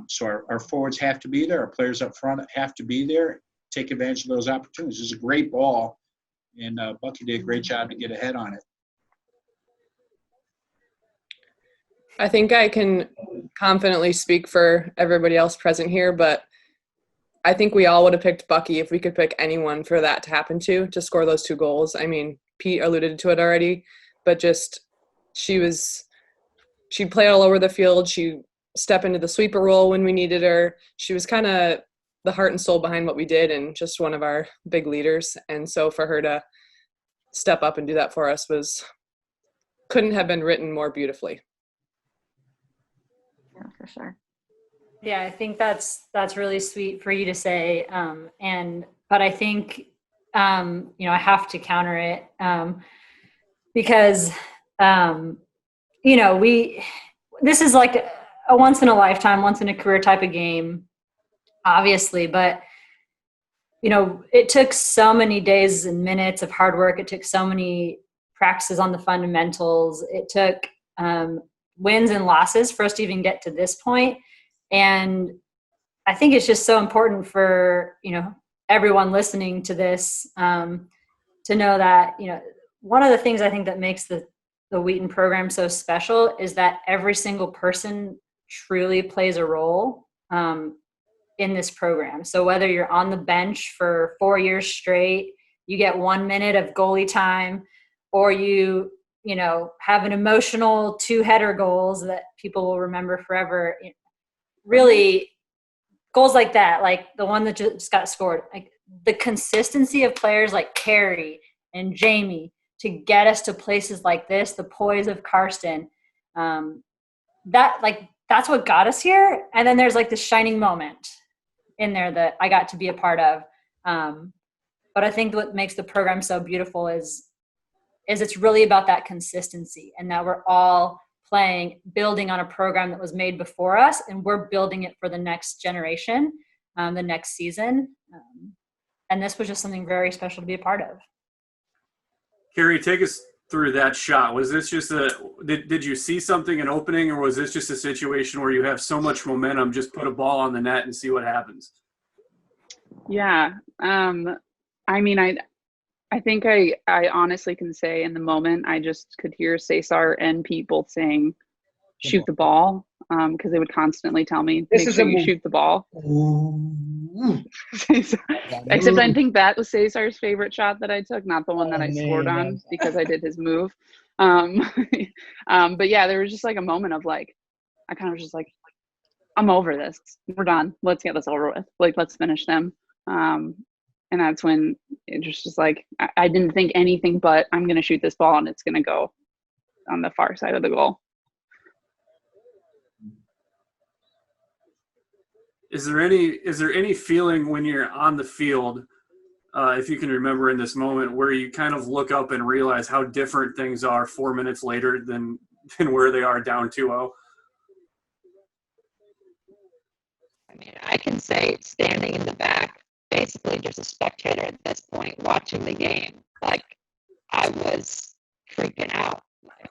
Speaker 2: So our forwards have to be there. Our players up front have to be there, take advantage of those opportunities. It's a great ball, and Bucky did a great job to get ahead on it.
Speaker 5: I think I can confidently speak for everybody else present here, but I think we all would have picked Bucky if we could pick anyone for that to happen to score those 2 goals. I mean, Pete alluded to it already, but just she'd play all over the field. She'd step into the sweeper role when we needed her. She was kind of the heart and soul behind what we did and just one of our big leaders. And so for her to step up and do that for us couldn't have been written more beautifully.
Speaker 9: Yeah, for sure.
Speaker 4: Yeah, I think that's really sweet for you to say. But I think, I have to counter it because, this is like a once in a lifetime, once in a career type of game, obviously. But, it took so many days and minutes of hard work. It took so many practices on the fundamentals. It took wins and losses for us to even get to this point. And I think it's just so important for, everyone listening to this to know that, one of the things I think that makes the Wheaton program so special is that every single person truly plays a role in this program. So whether you're on the bench for 4 years straight, you get 1 minute of goalie time, or you have an emotional 2 header goals that people will remember forever. Really, goals like that, like the one that just got scored, like the consistency of players like Keri and Jaime to get us to places like this, the poise of Karsten, that's what got us here. And then there's like this shining moment in there that I got to be a part of. But I think what makes the program so beautiful is it's really about that consistency, and that we're all building on a program that was made before us, and we're building it for the next generation, the next season. And this was just something very special to be a part of.
Speaker 1: Keri, take us through that shot. Was this just did you see something, an opening, or was this just a situation where you have so much momentum, just put a ball on the net and see what happens?
Speaker 6: Yeah. I think I honestly can say in the moment, I just could hear Cesar and Pete both saying, shoot the ball, because they would constantly tell me, make sure you shoot the ball. Except I think that was Cesar's favorite shot that I took, not the one that I scored on because I did his move. But yeah, there was just like a moment of like, I kind of was just like, I'm over this. We're done. Let's get this over with. Like, let's finish them. And that's when it just like, I didn't think anything but I'm going to shoot this ball and it's going to go on the far side of the goal.
Speaker 1: Is there any feeling when you're on the field, if you can remember in this moment, where you kind of look up and realize how different things are 4 minutes later than where they are down 2-0?
Speaker 3: I mean, I can say standing in the back, basically just a spectator at this point, watching the game, like, I was freaking out. Like,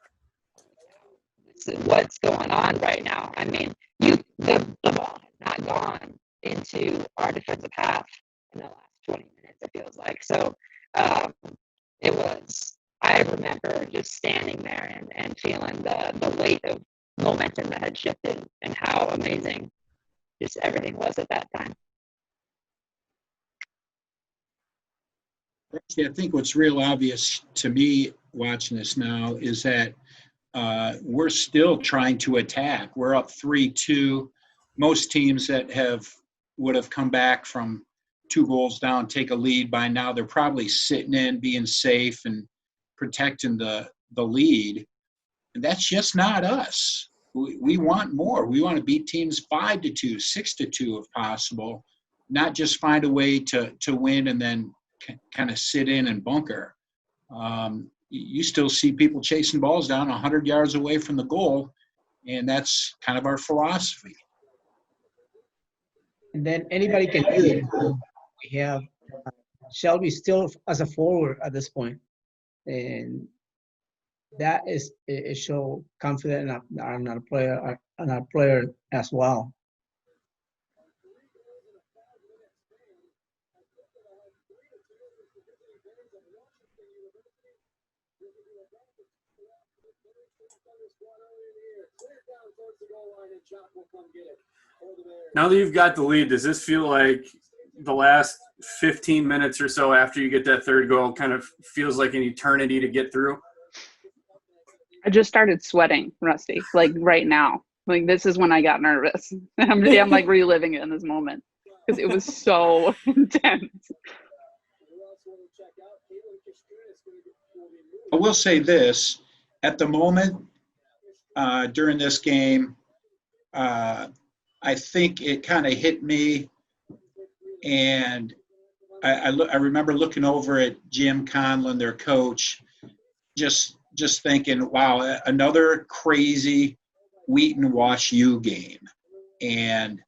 Speaker 3: what's going on right now? I mean, the ball has not gone into our defensive half in the last 20 minutes, it feels like. So I remember just standing there and feeling the weight of momentum that had shifted and how amazing just everything was at that time.
Speaker 2: Actually, I think what's real obvious to me watching this now is that we're still trying to attack. We're up 3-2. Most teams that would have come back from 2 goals down, take a lead by now, they're probably sitting in, being safe and protecting the lead. And that's just not us. We want more. We want to beat teams 5-2, 6-2 if possible, not just find a way to win and then kind of sit in and bunker. You still see people chasing balls down 100 yards away from the goal, and that's kind of our philosophy.
Speaker 10: And then anybody can do it. We have Shelby still as a forward at this point, and that is it show confident in our player as well.
Speaker 1: Now that you've got the lead, does this feel like the last 15 minutes or so after you get that third goal kind of feels like an eternity to get through?
Speaker 6: I just started sweating, Rusty, like right now. Like, this is when I got nervous. I'm like reliving it in this moment because it was so intense.
Speaker 2: I will say this, at the moment during this game, I think it kind of hit me, and I remember looking over at Jim Conlon, their coach, just thinking, wow, another crazy Wheaton WashU game, and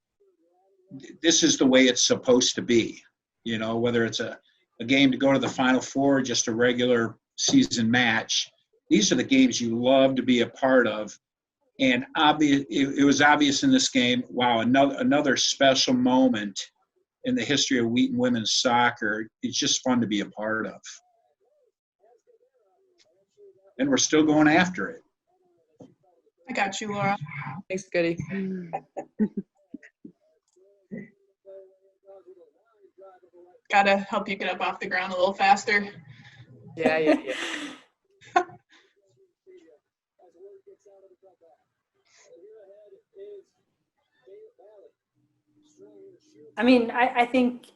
Speaker 2: this is the way it's supposed to be. You know, whether it's a game to go to the Final Four, or just a regular season match, these are the games you love to be a part of. And it was obvious in this game, wow, another special moment in the history of Wheaton women's soccer. It's just fun to be a part of. And we're still going after it.
Speaker 7: I got you, Laura.
Speaker 5: Thanks, Goody.
Speaker 7: Gotta help you get up off the ground a little faster.
Speaker 5: Yeah.
Speaker 4: I mean, I think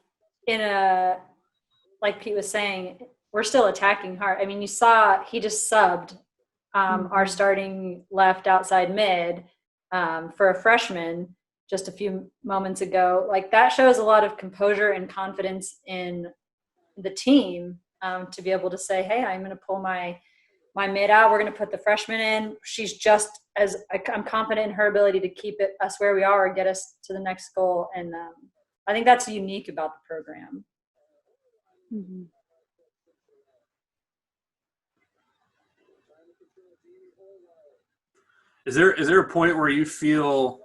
Speaker 4: like Pete was saying, we're still attacking hard. I mean, you saw he just subbed our starting left outside mid for a freshman just a few moments ago. Like, that shows a lot of composure and confidence in the team to be able to say, hey, I'm going to pull my mid out. We're going to put the freshman in. She's just I'm confident in her ability to keep us where we are or get us to the next goal. And I think that's unique about the program.
Speaker 6: Mm-hmm.
Speaker 1: Is there a point where you feel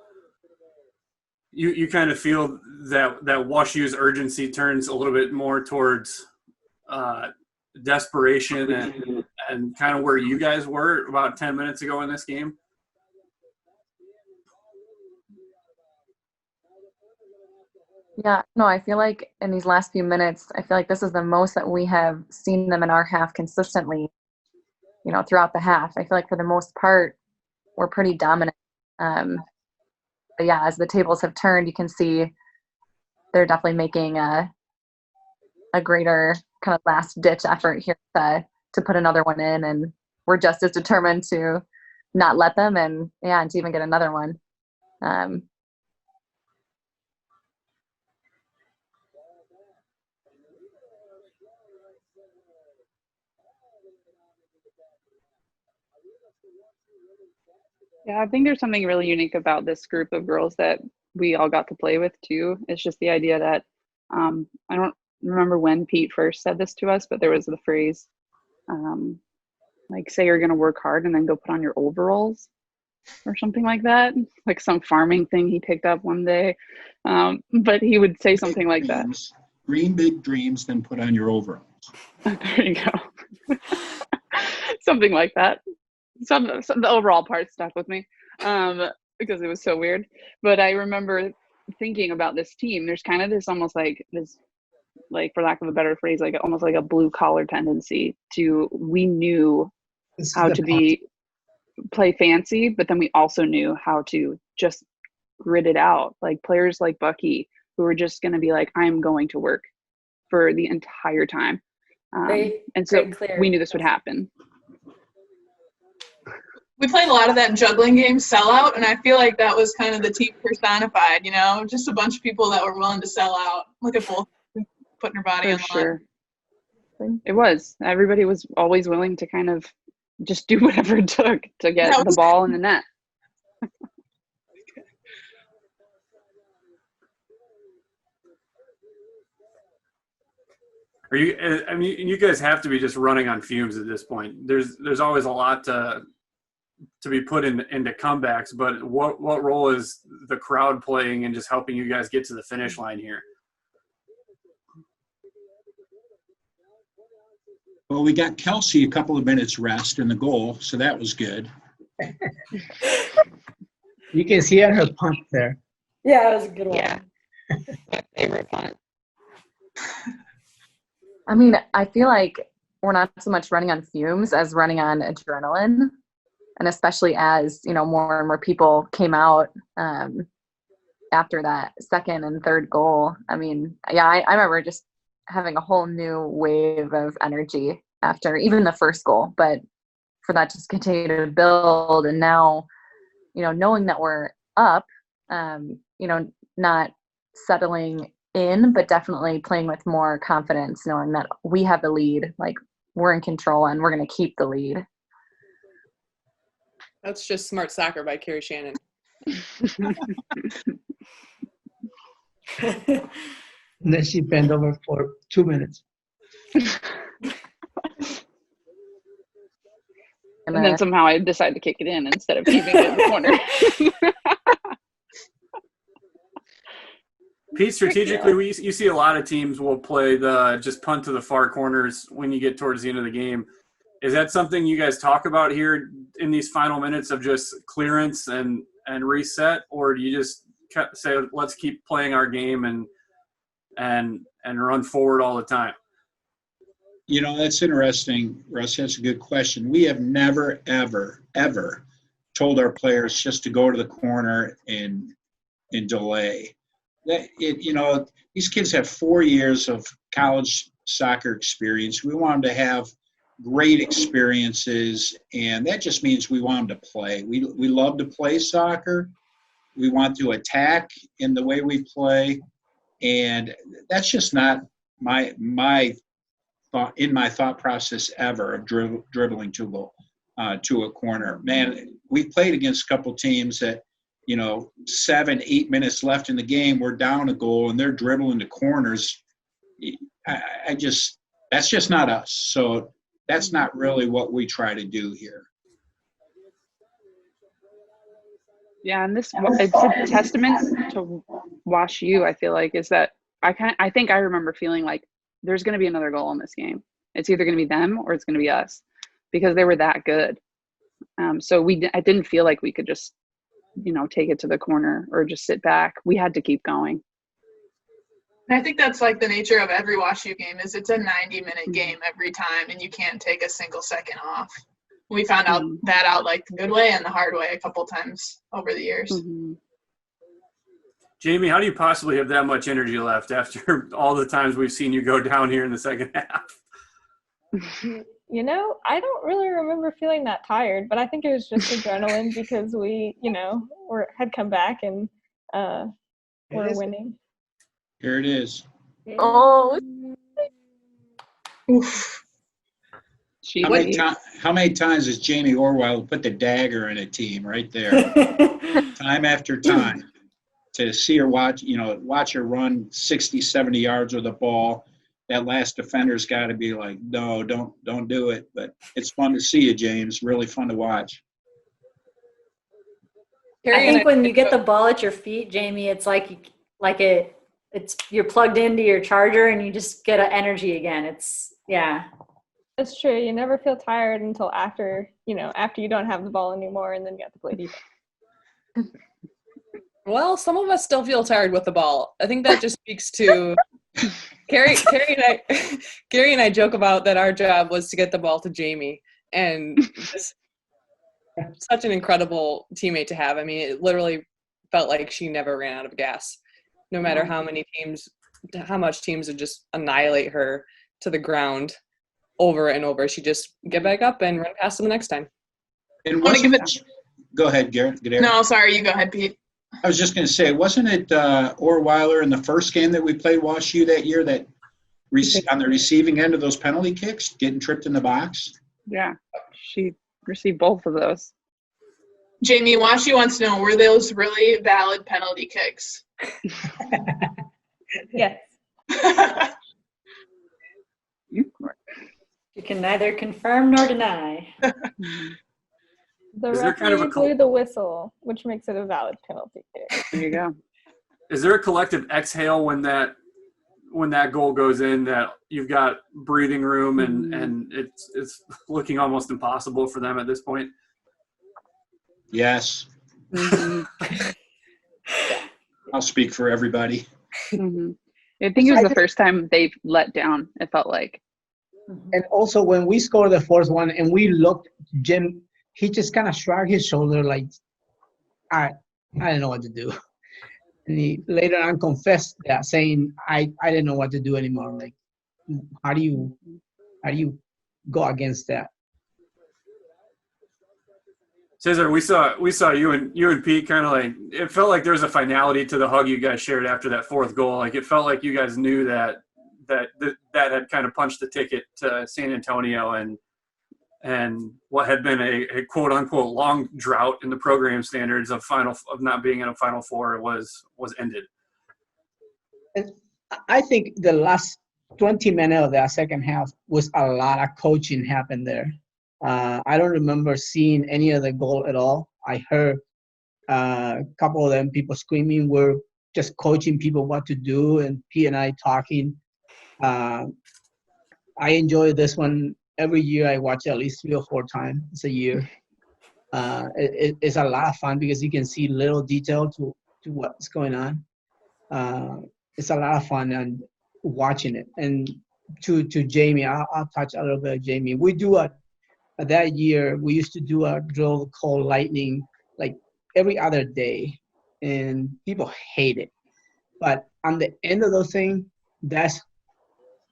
Speaker 1: you kind of feel that WashU's urgency turns a little bit more towards desperation and kind of where you guys were about 10 minutes ago in this game?
Speaker 9: Yeah, no, I feel like in these last few minutes, I feel like this is the most that we have seen them in our half consistently, throughout the half. I feel like for the most part, we're pretty dominant. but yeah, as the tables have turned, you can see they're definitely making a greater kind of last ditch effort here to put another one in, and we're just as determined to not let them and to even get another one.
Speaker 6: Yeah, I think there's something really unique about this group of girls that we all got to play with too. It's just the idea that I don't remember when Pete first said this to us, but there was the phrase, like, say you're going to work hard and then go put on your overalls or something like that, like some farming thing he picked up one day. But he would say something like that.
Speaker 2: Dream big dreams, then put on your overalls.
Speaker 6: There you go. Something like that. Some the overall part stuck with me because it was so weird. But I remember thinking about this team. There's kind of this almost like this, like, for lack of a better phrase, like almost like a blue collar tendency to, we knew how to play fancy, but then we also knew how to just grit it out. Like players like Bucky, who were just going to be like, I'm going to work for the entire time. And so we knew this would happen.
Speaker 7: We played a lot of that juggling game, sellout, and I feel like that was kind of the team personified, you know, just a bunch of people that were willing to sell out. Look at both putting her body on the line.
Speaker 6: Sure. It was. Everybody was always willing to kind of just do whatever it took to get the ball in the net.
Speaker 1: Are you? I mean, you guys have to be just running on fumes at this point. There's always a lot to be put into comebacks, but what role is the crowd playing in just helping you guys get to the finish line here?
Speaker 2: Well, we got Kelsey a couple of minutes rest in the goal, so that was good.
Speaker 10: You can see her punt there.
Speaker 4: Yeah, it was a good one.
Speaker 3: Yeah. My favorite punt.
Speaker 9: I mean, I feel like we're not so much running on fumes as running on adrenaline. And especially as, you know, more and more people came out after that second and third goal. I mean, yeah, I remember just having a whole new wave of energy after even the first goal. But for that to just continue to build, and now, you know, knowing that we're up, you know, not settling in, but definitely playing with more confidence, knowing that we have the lead, like we're in control and we're going to keep the lead.
Speaker 5: That's just smart soccer by Keri Shannon.
Speaker 10: And then she bent over for 2 minutes.
Speaker 6: And then somehow I decided to kick it in instead of keeping it in the corner.
Speaker 1: Pete, strategically, you see a lot of teams will play the just punt to the far corners when you get towards the end of the game. Is that something you guys talk about here in these final minutes of just clearance and reset, or do you just say, let's keep playing our game and run forward all the time?
Speaker 2: You know, that's interesting, Russ. That's a good question. We have never, ever, ever told our players just to go to the corner and delay. You know, these kids have 4 years of college soccer experience. We want them to have great experiences, and that just means we want them to play. We love to play soccer. We want to attack in the way we play, and that's just not my thought process ever of dribbling to a corner. Man, we played against a couple teams that, you know, 7-8 minutes left in the game, we're down a goal and they're dribbling to corners. That's just not us. So that's not really what we try to do here.
Speaker 6: Yeah, and it's a testament to WashU, I feel like, is that I think I remember feeling like there's going to be another goal in this game. It's either going to be them or it's going to be us, because they were that good. So I didn't feel like we could just, you know, take it to the corner or just sit back. We had to keep going.
Speaker 7: And I think that's like the nature of every WashU game, is it's a 90-minute game every time, and you can't take a single second off. We found out like the good way and the hard way a couple times over the years.
Speaker 6: Mm-hmm.
Speaker 1: Jamie, how do you possibly have that much energy left after all the times we've seen you go down here in the second half?
Speaker 8: You know, I don't really remember feeling that tired, but I think it was just adrenaline because we, had come back and were winning.
Speaker 2: Here it is.
Speaker 9: Oh,
Speaker 7: Oof.
Speaker 2: How many times has Jaime Orewiler put the dagger in a team right there? Time after time. To see her watch her run 60, 70 yards with the ball. That last defender's got to be like, no, don't do it. But it's fun to see you, James. Really fun to watch.
Speaker 4: I think when you get the ball at your feet, Jamie, it's it's you're plugged into your charger and you just get energy again.
Speaker 8: That's true. You never feel tired until after you don't have the ball anymore and then you have to play defense.
Speaker 5: Well, some of us still feel tired with the ball. I think that just speaks to Keri and I joke about that our job was to get the ball to Jamie, and just such an incredible teammate to have. I mean, it literally felt like she never ran out of gas, no matter how much teams would just annihilate her to the ground over and over. She just get back up and run past them the next time.
Speaker 2: And go ahead, Guidera.
Speaker 7: No, sorry, you go ahead, Pete.
Speaker 2: I was just going to say, wasn't it Orewiler in the first game that we played WashU that year that on the receiving end of those penalty kicks, getting tripped in the box?
Speaker 6: Yeah, she received both of those.
Speaker 7: Jamie, WashU wants to know, were those really valid penalty kicks?
Speaker 8: Yes.
Speaker 4: You can neither confirm nor deny.
Speaker 8: The
Speaker 1: Is there kind of a
Speaker 8: referee blew the whistle, which makes it a valid penalty kick.
Speaker 6: There you go.
Speaker 1: Is there a collective exhale when that goal goes in, that you've got breathing room and it's looking almost impossible for them at this point?
Speaker 2: Yes.
Speaker 6: Mm-hmm.
Speaker 2: I'll speak for everybody.
Speaker 6: Mm-hmm. I think it was the first time they've let down, it felt like.
Speaker 10: And also when we scored the fourth one and we looked, Jim, he just kind of shrugged his shoulder like, I didn't know what to do. And he later on confessed that, saying, I didn't know what to do anymore. Like, how do you go against that?
Speaker 1: Cesar, we saw you and Pete kind of like, it felt like there was a finality to the hug you guys shared after that fourth goal. Like, it felt like you guys knew that had kind of punched the ticket to San Antonio, and what had been a quote unquote long drought in the program standards of not being in a Final Four was ended.
Speaker 10: And I think the last 20 minutes of that second half was a lot of coaching happened there. I don't remember seeing any of the goal at all. I heard a couple of them people screaming. We're just coaching people what to do, and P and I talking. I enjoy this one. Every year I watch at least 3 or 4 times a year. It's a lot of fun because you can see little detail to what's going on. It's a lot of fun and watching it. And to Jamie, I'll touch a little bit of Jamie. We do that year we used to do a drill called Lightning like every other day, and people hate it. But on the end of those things,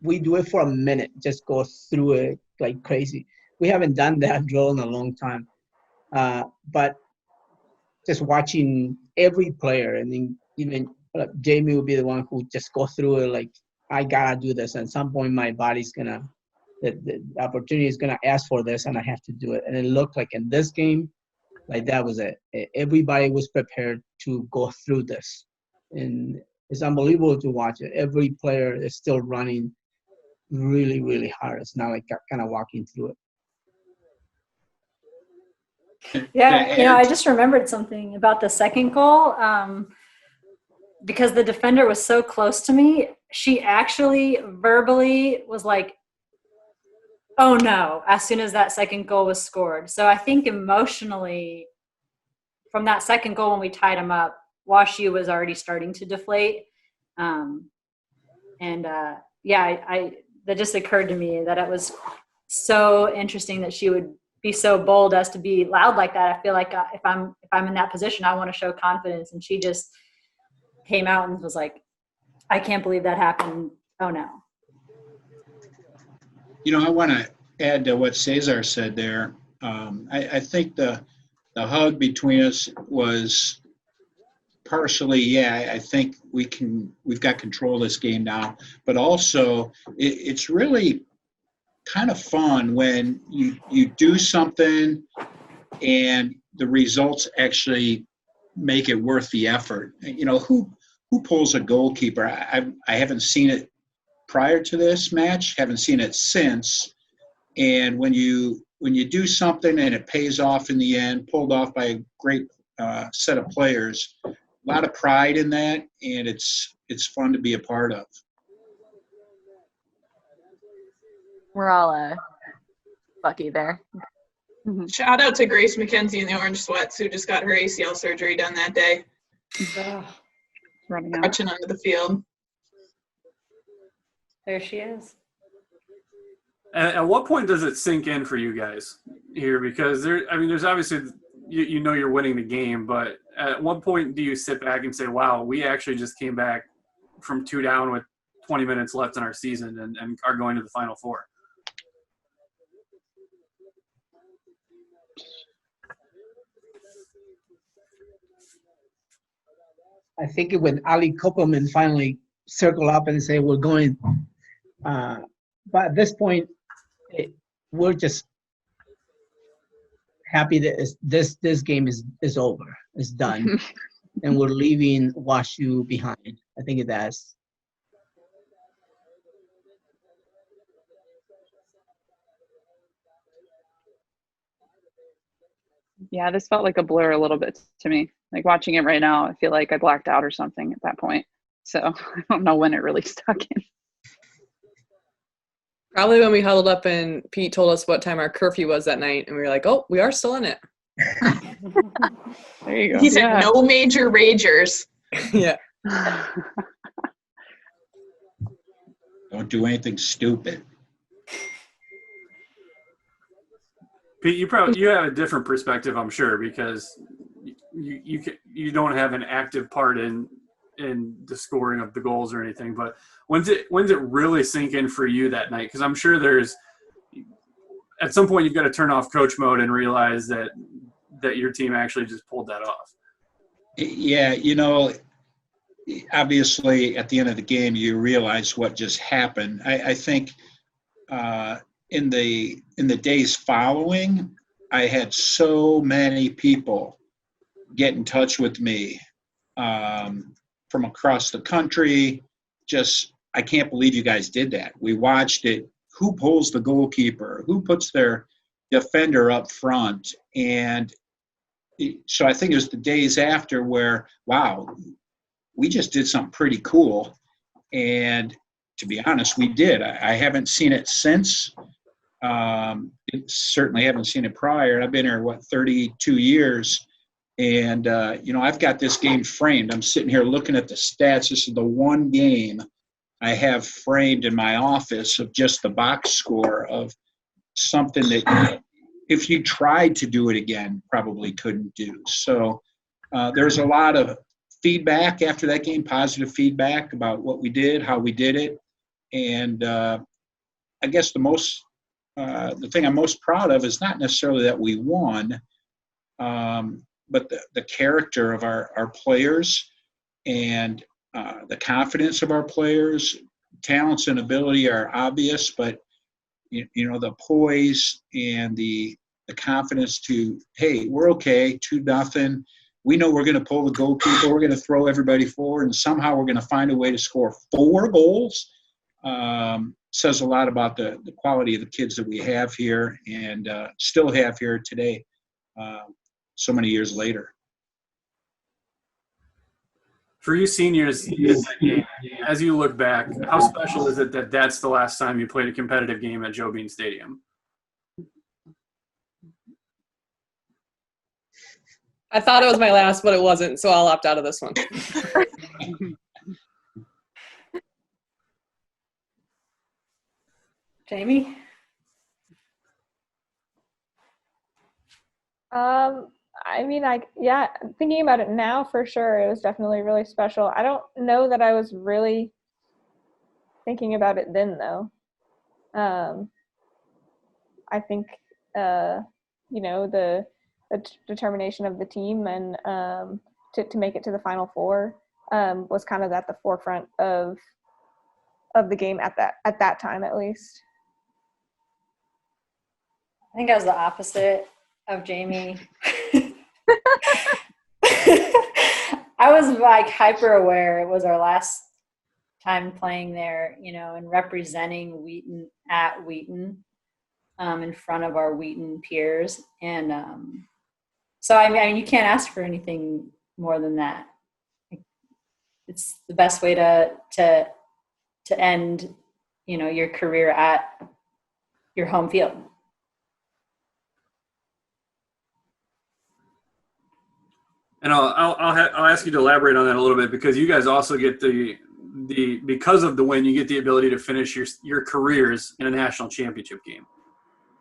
Speaker 10: we do it for a minute, just go through it like crazy. We haven't done that drill in a long time. But just watching every player, and then even Jamie will be the one who just go through it like, I gotta do this. At some point, my body's the opportunity is gonna ask for this, and I have to do it. And it looked like in this game, like that was it. Everybody was prepared to go through this, and it's unbelievable to watch it. Every player is still running really, really hard. It's not like kind of walking through it.
Speaker 4: Yeah, I just remembered something about the second goal. Because the defender was so close to me, she actually verbally was like, oh no, as soon as that second goal was scored. So I think emotionally, from that second goal when we tied them up, WashU was already starting to deflate. That just occurred to me that it was so interesting that she would be so bold as to be loud like that. I feel like if I'm in that position, I want to show confidence, and she just came out and was like, I can't believe that happened. Oh no.
Speaker 2: I want to add to what Cesar said there. I think the hug between us was partially, I think we've got control of this game now, but also it's really kind of fun when you do something and the results actually make it worth the effort. Who pulls a goalkeeper? I haven't seen it prior to this match, haven't seen it since. And when you do something and it pays off in the end, pulled off by a great set of players, a lot of pride in that, and it's fun to be a part of.
Speaker 9: We're all lucky there.
Speaker 7: Shout out to Grace McKenzie in the orange sweats who just got her ACL surgery done that day.
Speaker 6: Running out.
Speaker 7: Crutching onto the field.
Speaker 4: There she is.
Speaker 1: At what point does it sink in for you guys here? Because there's obviously, you're winning the game, but at what point do you sit back and say, wow, we actually just came back from 2 down with 20 minutes left in our season and are going to the Final Four?
Speaker 10: I think when Ali Koppelman finally circled up and said, we're going. But at this point, we're just happy that this game is over. It's done. And we're leaving WashU behind. I think that's.
Speaker 6: Yeah, this felt like a blur a little bit to me. Like watching it right now, I feel like I blacked out or something at that point. So I don't know when it really stuck in.
Speaker 5: Probably when we huddled up and Pete told us what time our curfew was that night, and we were like, oh, we are still in it.
Speaker 6: There you go.
Speaker 7: He said no major ragers.
Speaker 5: Yeah.
Speaker 2: Don't do anything stupid.
Speaker 1: Pete, you have a different perspective, I'm sure, because you don't have an active part in the scoring of the goals or anything. But when's it really sink in for you that night? Because I'm sure there's at some point you've got to turn off coach mode and realize that your team actually just pulled that off.
Speaker 2: Yeah, obviously at the end of the game you realize what just happened. I think in the days following, I had so many people get in touch with me from across the country. Just, I can't believe you guys did that. We watched it. Who pulls the goalkeeper? Who puts their defender up front? And so I think it was the days after where, wow, we just did something pretty cool. And to be honest, we did. I haven't seen it since. Certainly haven't seen it prior. I've been here, 32 years. And, I've got this game framed. I'm sitting here looking at the stats. This is the one game I have framed in my office of just the box score of something that if you tried to do it again, probably couldn't do. So there's a lot of feedback after that game, positive feedback about what we did, how we did it. And I guess the thing I'm most proud of is not necessarily that we won, but the character of our players and the confidence of our players. Talents and ability are obvious, but the poise and the confidence to, hey, we're okay, 2-0. We know we're going to pull the goalkeeper. We're going to throw everybody forward, and somehow we're going to find a way to score 4 goals. Says a lot about the quality of the kids that we have here and still have here today, so many years later.
Speaker 1: For you seniors, as you look back, how special is it that that's the last time you played a competitive game at Joe Bean Stadium?
Speaker 5: I thought it was my last, but it wasn't, so I'll opt out of this one.
Speaker 4: Jamie?
Speaker 8: I mean, thinking about it now, for sure, it was definitely really special. I don't know that I was really thinking about it then, though. I think, the determination of the team and to make it to the Final Four was kind of at the forefront of the game at that time, at least.
Speaker 4: I think I was the opposite of Jaime. I was like hyper aware. It was our last time playing there, and representing Wheaton at Wheaton in front of our Wheaton peers. And so, I mean, you can't ask for anything more than that. It's the best way to end, your career at your home field.
Speaker 1: And I'll ask you to elaborate on that a little bit, because you guys also get because of the win, you get the ability to finish your careers in a national championship game.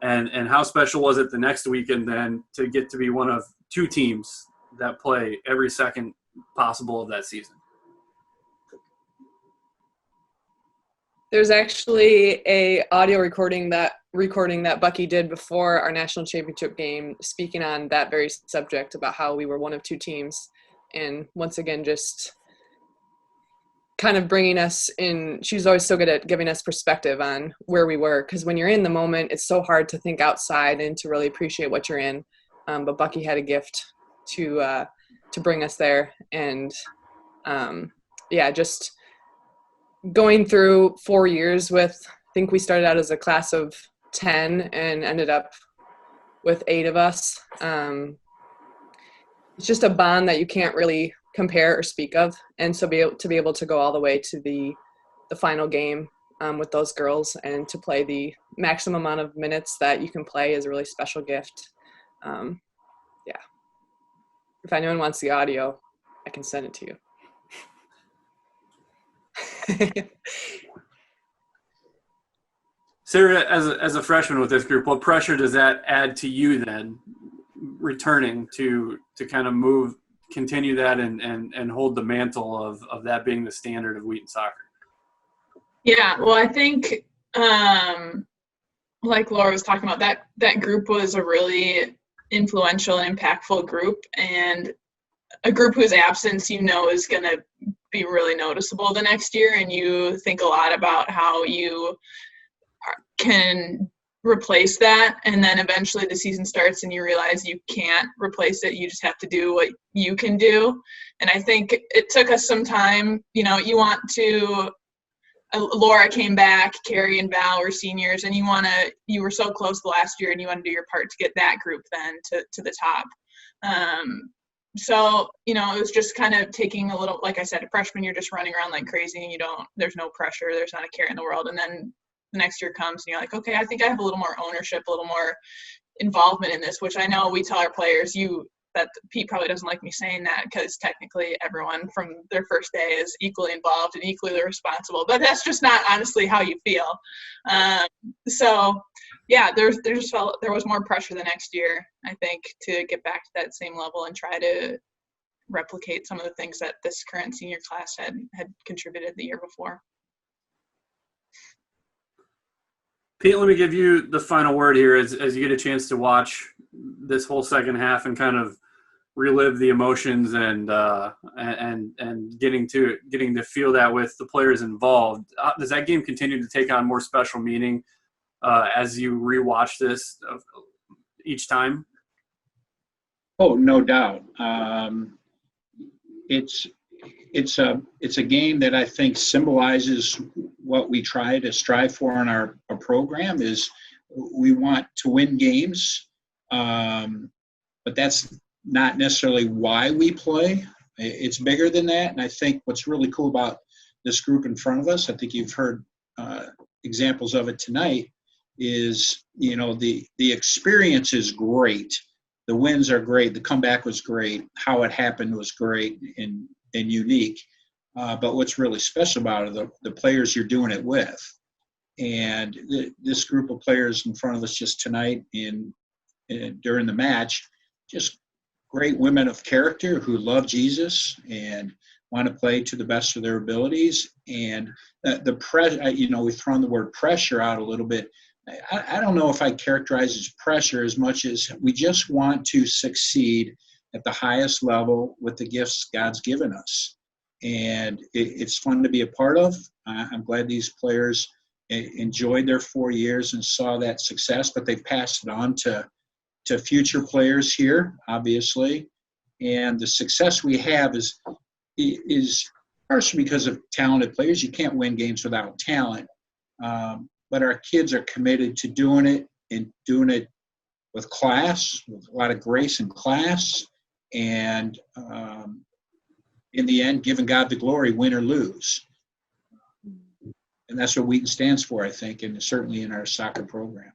Speaker 1: And how special was it the next weekend then to get to be one of two teams that play every second possible of that season?
Speaker 5: There's actually a audio recording that Bucky did before our national championship game, speaking on that very subject about how we were one of two teams, and once again just kind of bringing us in. She's always so good at giving us perspective on where we were, because when you're in the moment, it's so hard to think outside and to really appreciate what you're in. But Bucky had a gift to bring us there, and just going through 4 years with, I think we started out as a class of 10 and ended up with 8 of us. It's just a bond that you can't really compare or speak of. And so to be able to go all the way to the final game with those girls and to play the maximum amount of minutes that you can play is a really special gift. If anyone wants the audio, I can send it to you.
Speaker 1: Sarah, as a freshman with this group, what pressure does that add to you then, returning to kind of continue that and hold the mantle of that being the standard of Wheaton soccer?
Speaker 7: Yeah, well, I think like Laura was talking about, that group was a really influential and impactful group, and a group whose absence is going to be really noticeable the next year, and you think a lot about how you can replace that, and then eventually the season starts and you realize you can't replace it. You just have to do what you can do. And I think it took us some time. Laura came back, Keri and Val were seniors, and you were so close the last year, and you want to do your part to get that group then to the top. So, it was just kind of taking a little, like I said, a freshman, you're just running around like crazy, and there's no pressure, there's not a care in the world. And then the next year comes and you're like, okay, I think I have a little more ownership, a little more involvement in this, which I know we tell our players, that Pete probably doesn't like me saying that, because technically everyone from their first day is equally involved and equally responsible, but that's just not honestly how you feel. So yeah, there was more pressure the next year, I think, to get back to that same level and try to replicate some of the things that this current senior class had contributed the year before.
Speaker 1: Pete, let me give you the final word here as you get a chance to watch this whole second half and kind of relive the emotions and getting to feel that with the players involved. Does that game continue to take on more special meaning as you rewatch this each time?
Speaker 2: Oh, no doubt. It's a game that I think symbolizes what we try to strive for in our program. Is we want to win games, but that's not necessarily why we play. It's bigger than that. And I think what's really cool about this group in front of us, I think you've heard examples of it tonight, is, the experience is great. The wins are great. The comeback was great. How it happened was great and unique. But what's really special about it are the players you're doing it with. And this group of players in front of us just tonight during the match, just great women of character who love Jesus and want to play to the best of their abilities. And the pressure, we've thrown the word pressure out a little bit. I don't know if I characterize as pressure as much as we just want to succeed at the highest level with the gifts God's given us. And it's fun to be a part of. I'm glad these players enjoyed their 4 years and saw that success, but they've passed it on to future players here, obviously. And the success we have is partially because of talented players. You can't win games without talent. But our kids are committed to doing it and doing it with class, with a lot of grace and class. And in the end, giving God the glory, win or lose. And that's what Wheaton stands for, I think, and certainly in our soccer program.